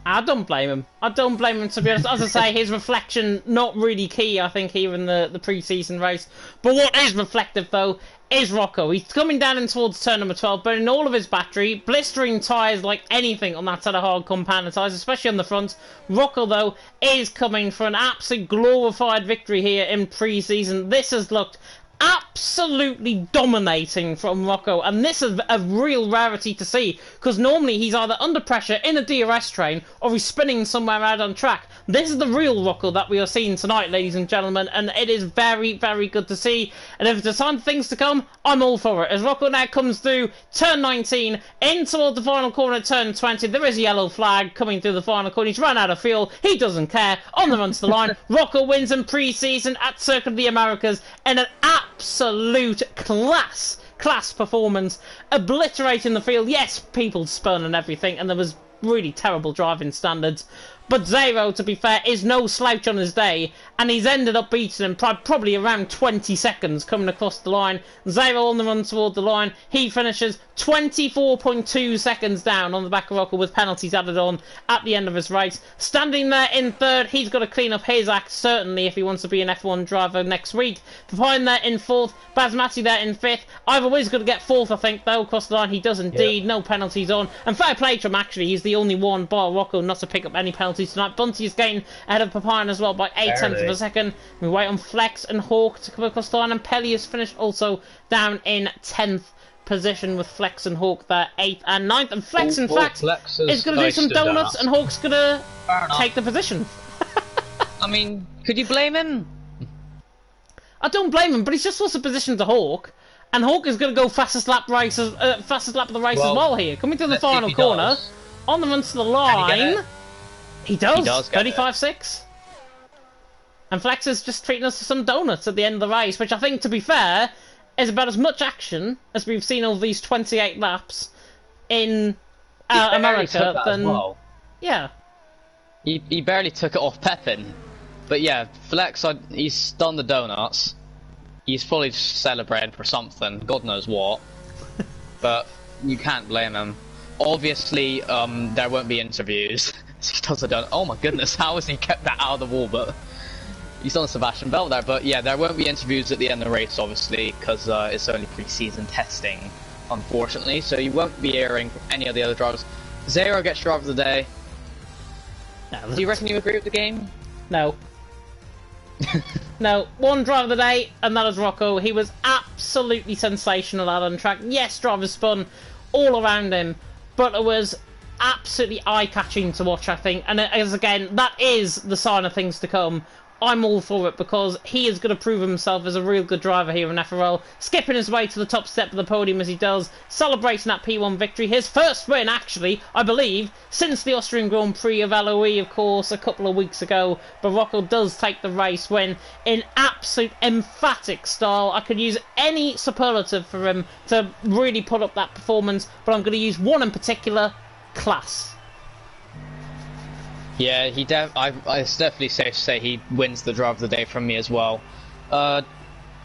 Speaker 1: I don't blame him. I don't blame him, to be honest. As I say, his reflection, not really key, I think, here in the pre-season race. But what is reflective, though, is Rocco. He's coming down in towards turn number 12, burning all of his battery, blistering tyres like anything on that set of hard compound tyres, especially on the front. Rocco, though, is coming for an absolute glorified victory here in pre-season. This has looked absolutely dominating from Rocco, and this is a real rarity to see, because normally he's either under pressure in a DRS train or he's spinning somewhere out on track. This is the real Rocco that we are seeing tonight, ladies and gentlemen, and it is very, very good to see. And if it's a sign of things to come, I'm all for it. As Rocco now comes through turn 19 in toward the final corner, turn 20, there is a yellow flag coming through the final corner. He's run out of fuel, he doesn't care. On the run to the line, Rocco wins in pre-season at Circuit of the Americas in an absolute class performance, obliterating the field. Yes, people spun and everything, and there was really terrible driving standards, but Zero, to be fair, is no slouch on his day, and he's ended up beating him probably around 20 seconds coming across the line. Zero on the run toward the line, he finishes 24.2 seconds down on the back of Rocco with penalties added on at the end of his race. Standing there in third, he's got to clean up his act, certainly, if he wants to be an F1 driver next week. Papine there in fourth, Basmati there in fifth. Ivo is going to get fourth, I think, though, across the line. He does indeed, no penalties on. And fair play to him, actually. He's the only one, bar Rocco, not to pick up any penalties tonight. Bunty is getting ahead of Papine as well by 0.8 of a second. We wait on Flex and Hawk to come across the line, and Pelly is finished also down in 10th position with Flex and Hawk there 8th and 9th. And Flex, in fact, is going to do some donuts, and Hawk's going to take the position.
Speaker 2: I mean, could you blame him?
Speaker 1: I don't blame him, but he's just lost a position to Hawk, and Hawk is going to go fastest lap of the race as well here. Coming to the final corner, on the run to the line. He does 35.6. And Flex is just treating us to some donuts at the end of the race, which I think, to be fair, is about as much action as we've seen over these 28 laps in America. Then, well. Yeah.
Speaker 2: He barely took it off Pepin. But yeah, Flex, he's done the donuts. He's probably celebrating for something, God knows what. But you can't blame him. Obviously, there won't be interviews. He does the donut. Oh my goodness, how has he kept that out of the wall? But he's on Sebastian Bell there. But yeah, there won't be interviews at the end of the race, obviously, because it's only pre-season testing, unfortunately. So you won't be hearing from any of the other drivers. Zero gets driver of the day. Do you reckon you agree with the game?
Speaker 1: No. No, one driver of the day, and that is Rocco. He was absolutely sensational out on track. Yes, drivers spun all around him, but it was absolutely eye-catching to watch, I think. And as again, that is the sign of things to come. I'm all for it, because he is going to prove himself as a real good driver here in FRL, skipping his way to the top step of the podium as he does, celebrating that P1 victory, his first win, actually, I believe, since the Austrian Grand Prix of LOE, of course, a couple of weeks ago. But Rocco does take the race win in absolute emphatic style. I could use any superlative for him to really put up that performance, but I'm going to use one in particular: class.
Speaker 2: Yeah, it's definitely safe to say he wins the driver of the day from me as well.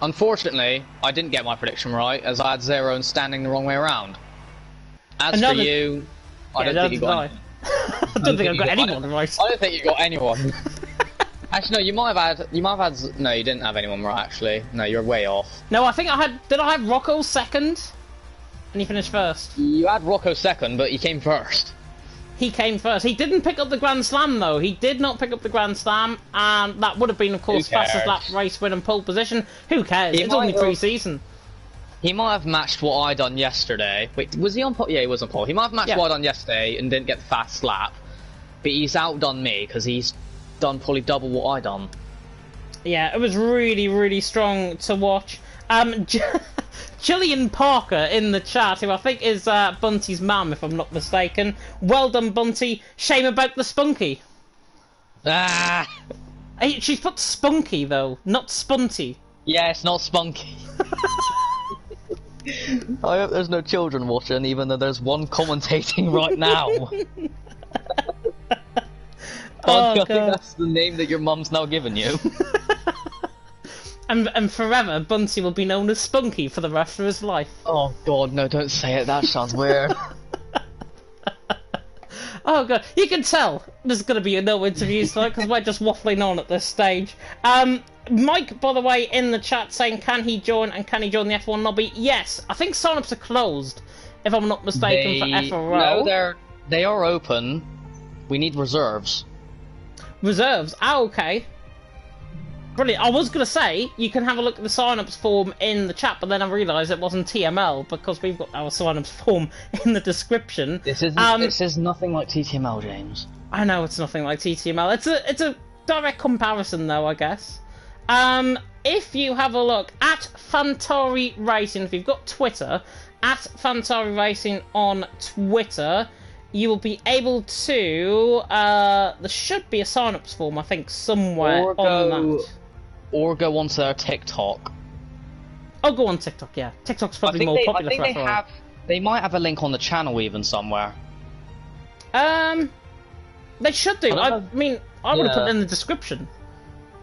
Speaker 2: Unfortunately, I didn't get my prediction right, as I had Zero and standing the wrong way around. As for you, I don't think you got anyone.
Speaker 1: I don't think I've got anyone right.
Speaker 2: I don't think you got anyone. Actually, no, you might have had. No, you didn't have anyone right. Actually, no, you're way off.
Speaker 1: No, I think I had. Did I have Rocco second? And he finished first.
Speaker 2: You had Rocco second, but he came first.
Speaker 1: He came first. He didn't pick up the Grand Slam, though. He did not pick up the Grand Slam, and that would have been, of course, fastest lap race win and pole position. Who cares? It's only pre-season.
Speaker 2: He might have matched what I done yesterday. Wait, was he on pole? Yeah, he was on pole. He might have matched what I done yesterday and didn't get the fast lap, but he's outdone me because he's done probably double what I done. Yeah,
Speaker 1: it was really, really strong to watch. Gillian Parker in the chat, who I think is Bunty's mum, if I'm not mistaken. Well done, Bunty. Shame about the spunky.
Speaker 2: Ah!
Speaker 1: She's put spunky, though, not spunty.
Speaker 2: Yeah, it's not spunky. I hope there's no children watching, even though there's one commentating right now. I think that's the name that your mum's now given you.
Speaker 1: And forever, Bunty will be known as Spunky for the rest of his life.
Speaker 2: Oh god, no, don't say it, that sounds weird.
Speaker 1: Oh god, you can tell there's going to be no interviews tonight because we're just waffling on at this stage. Mike, by the way, in the chat saying can he join and can he join the F1 lobby? Yes, I think sign-ups are closed, if I'm not mistaken, for FRL.
Speaker 2: No, they are open. We need reserves.
Speaker 1: Reserves? Ah, okay. Brilliant. I was going to say, you can have a look at the sign-ups form in the chat, but then I realised it wasn't TML, because we've got our sign-ups form in the description.
Speaker 2: This is nothing like TTML, James.
Speaker 1: I know it's nothing like TTML. It's a direct comparison, though, I guess. If you have a look at Fantarry Racing, if you've got Twitter, at Fantarry Racing on Twitter, you will be able to... there should be a sign-ups form, I think, somewhere on that.
Speaker 2: Or go onto their TikTok.
Speaker 1: Oh, go on TikTok, yeah. TikTok's probably more popular for FRL.
Speaker 2: They might have a link on the channel even somewhere.
Speaker 1: They should do. I mean, I would have put it in the description.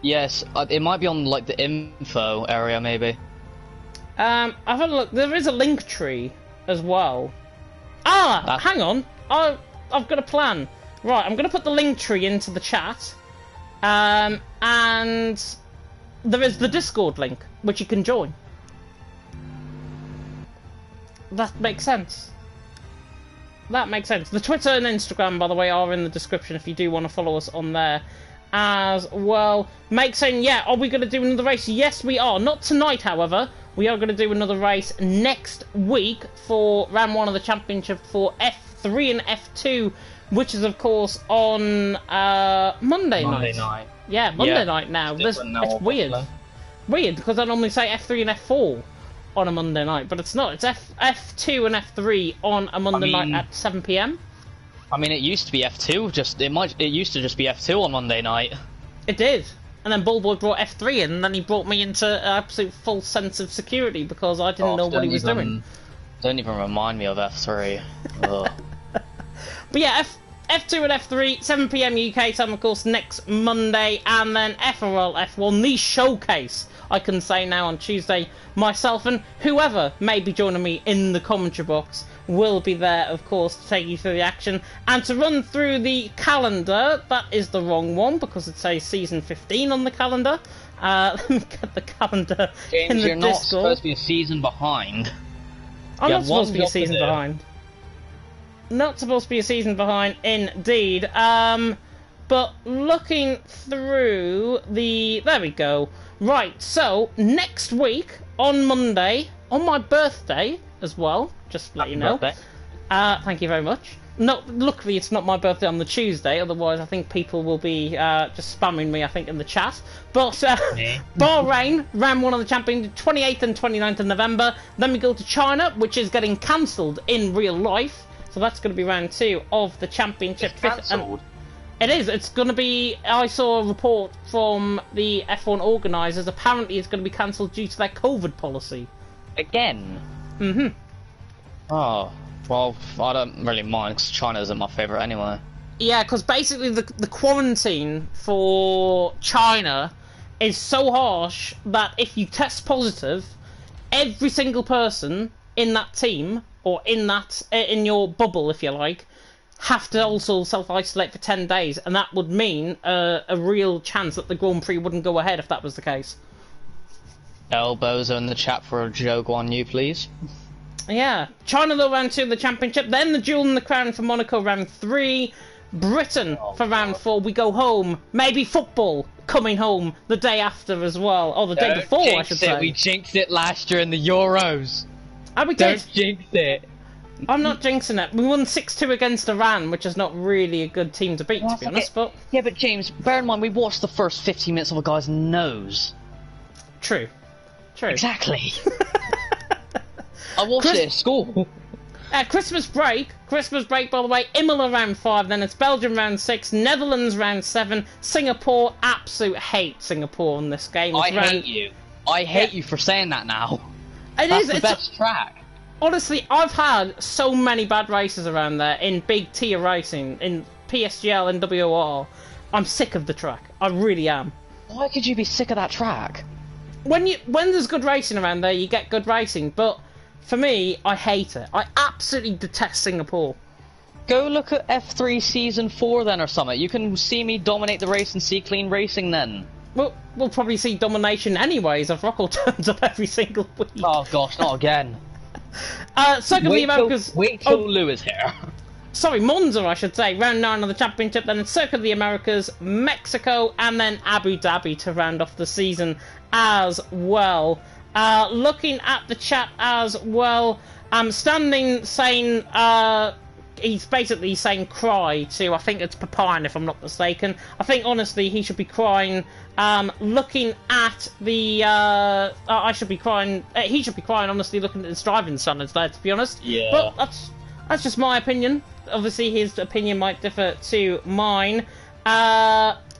Speaker 2: Yes, it might be on like the info area, maybe.
Speaker 1: I've had a look. There is a link tree as well. Ah, hang on. I've got a plan. Right, I'm going to put the link tree into the chat. And there is the Discord link, which you can join. That makes sense. That makes sense. The Twitter and Instagram, by the way, are in the description if you do want to follow us on there as well. Make saying, yeah, are we going to do another race? Yes, we are. Not tonight, however. We are going to do another race next week for round 1 of the championship for F3 and F2, which is, of course, on Monday night. Yeah, Monday night now. It's weird. Weird, because I normally say F3 and F4 on a Monday night, but it's not. It's F2 and F3 on a Monday night at 7 PM.
Speaker 2: I mean, it used to be F2. It used to just be F2 on Monday night.
Speaker 1: It did. And then Bullboy brought F3 in, and then he brought me into an absolute false sense of security because I didn't know what he was doing.
Speaker 2: Don't even remind me of F3. But
Speaker 1: yeah, F2 and F3, 7 PM UK time, of course, next Monday, and then FRL F1, the showcase, I can say now on Tuesday. Myself and whoever may be joining me in the commentary box will be there, of course, to take you through the action. And to run through the calendar, that is the wrong one, because it says Season 15 on the calendar. Let me get the calendar
Speaker 2: James,
Speaker 1: in the
Speaker 2: you're
Speaker 1: Discord.
Speaker 2: Not supposed to be a season behind.
Speaker 1: I'm not supposed to be a season behind. Not supposed to be a season behind, indeed. But looking through the... There we go. Right, so, next week, on Monday, on my birthday as well, just to let you know. Thank you very much. No, luckily it's not my birthday on the Tuesday, otherwise I think people will be just spamming me, I think, in the chat. But Bahrain, round 1 of the champion, 28th and 29th of November. Then we go to China, which is getting cancelled in real life. So that's going to be round 2 of the championship.
Speaker 2: It's cancelled?
Speaker 1: It is. It's going to be... I saw a report from the F1 organisers. Apparently it's going to be cancelled due to their COVID policy.
Speaker 2: Again?
Speaker 1: Mm-hmm.
Speaker 2: Oh, well, I don't really mind, because China isn't my favourite anyway.
Speaker 1: Yeah, because basically the quarantine for China is so harsh that if you test positive, every single person in that team, or in your bubble, if you like, have to also self-isolate for 10 days, and that would mean a real chance that the Grand Prix wouldn't go ahead if that was the case.
Speaker 2: Elbows in the chat for a joke on you, please.
Speaker 1: Yeah. China, though, round 2 of the championship. Then the Jewel in the Crown for Monaco, round 3. Britain for round 4. We go home. Maybe football coming home the day after as well. Or the day before, I should say.
Speaker 2: We jinxed it last year in the Euros.
Speaker 1: And we did.
Speaker 2: Don't jinx it.
Speaker 1: I'm not jinxing it. We won 6-2 against Iran, which is not really a good team to beat, to be honest. But
Speaker 2: yeah, but James, bear in mind, we watched the first 15 minutes of a guy's nose.
Speaker 1: True. True.
Speaker 2: Exactly. I watched it at school.
Speaker 1: Christmas break, by the way, Imola round 5, then it's Belgium round 6, Netherlands round 7, Singapore, absolute hate Singapore in this game.
Speaker 2: I hate you. I hate you for saying that now.
Speaker 1: It's
Speaker 2: the best track.
Speaker 1: Honestly, I've had so many bad races around there in big tier racing, in PSGL and WR. I'm sick of the track. I really am.
Speaker 2: Why could you be sick of that track?
Speaker 1: When there's good racing around there, you get good racing, but for me, I hate it. I absolutely detest Singapore.
Speaker 2: Go look at F3 Season 4 then or something. You can see me dominate the race and see clean racing then.
Speaker 1: Well, we'll probably see domination anyways if Rocco turns up every single week.
Speaker 2: Oh gosh, not again.
Speaker 1: Second, the Americas.
Speaker 2: Wait till Lou is here.
Speaker 1: Sorry, Monza, I should say. Round 9 of the championship, then it's Circuit of the Americas, Mexico, and then Abu Dhabi to round off the season as well. Looking at the chat as well, Standing saying, he's basically saying cry to, I think it's Papine if I'm not mistaken. I think honestly he should be crying. Looking at the, I should be crying, he should be crying honestly looking at his driving standards there, to be honest.
Speaker 2: Yeah.
Speaker 1: But that's just my opinion. Obviously his opinion might differ to mine.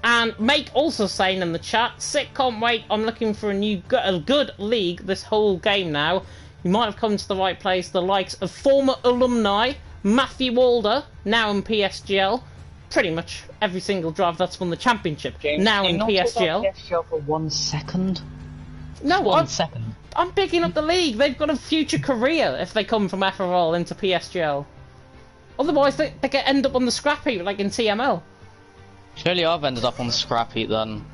Speaker 1: And Make also saying in the chat, sick, can't wait, I'm looking for a good league this whole game now. You might have come to the right place, the likes of former alumni, Matthew Walder, now in PSGL, pretty much every single driver that's won the championship,
Speaker 2: James,
Speaker 1: now in PSGL.
Speaker 2: PSGL for 1 second?
Speaker 1: No,
Speaker 2: 1 second.
Speaker 1: I'm picking up the league. They've got a future career if they come from FRL into PSGL. Otherwise, they end up on the scrap heap like in TML.
Speaker 2: Surely I've ended up on the scrap heap then.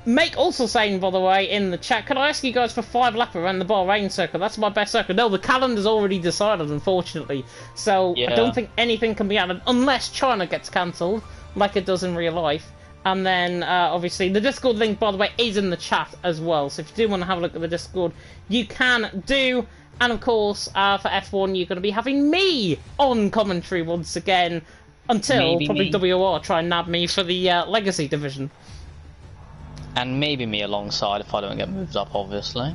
Speaker 1: Make also saying, by the way, in the chat, could I ask you guys for 5 lap around the Bahrain circuit? That's my best circuit. No, the calendar's already decided, unfortunately. So yeah. I don't think anything can be added unless China gets cancelled, like it does in real life. And then, obviously, the Discord link, by the way, is in the chat as well. So if you do want to have a look at the Discord, you can do. And of course, for F1, you're going to be having me on commentary once again. Until probably WR try and nab me for the Legacy division.
Speaker 2: And maybe me alongside if I don't get moved up, obviously.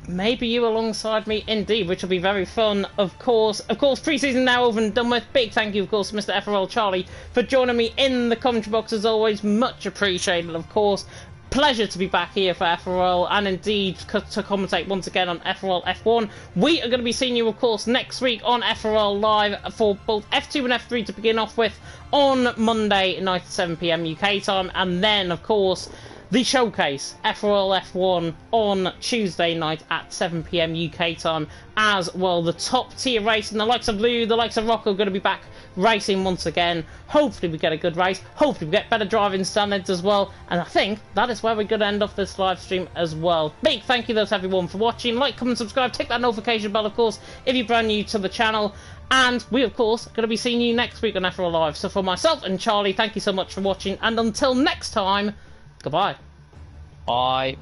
Speaker 1: Maybe you alongside me, indeed, which will be very fun, of course. Of course, pre-season now over and done with. Big thank you, of course, Mr. FRL Charlie, for joining me in the commentary box, as always. Much appreciated, of course. Pleasure to be back here for FRL, and indeed to commentate once again on FRL F1. We are going to be seeing you, of course, next week on FRL Live for both F2 and F3 to begin off with on Monday night at 7 PM UK time, and then, of course, the showcase, FRL F1, on Tuesday night at 7 PM UK time as well. The top tier race, and the likes of Lou, the likes of Rocco are going to be back racing once again. Hopefully we get a good race. Hopefully we get better driving standards as well. And I think that is where we're going to end off this live stream as well. Big thank you though to everyone for watching. Like, comment, subscribe, tick that notification bell, of course, if you're brand new to the channel. And we, of course, are going to be seeing you next week on FRL Live. So for myself and Charlie, thank you so much for watching. And until next time, goodbye.
Speaker 2: Bye.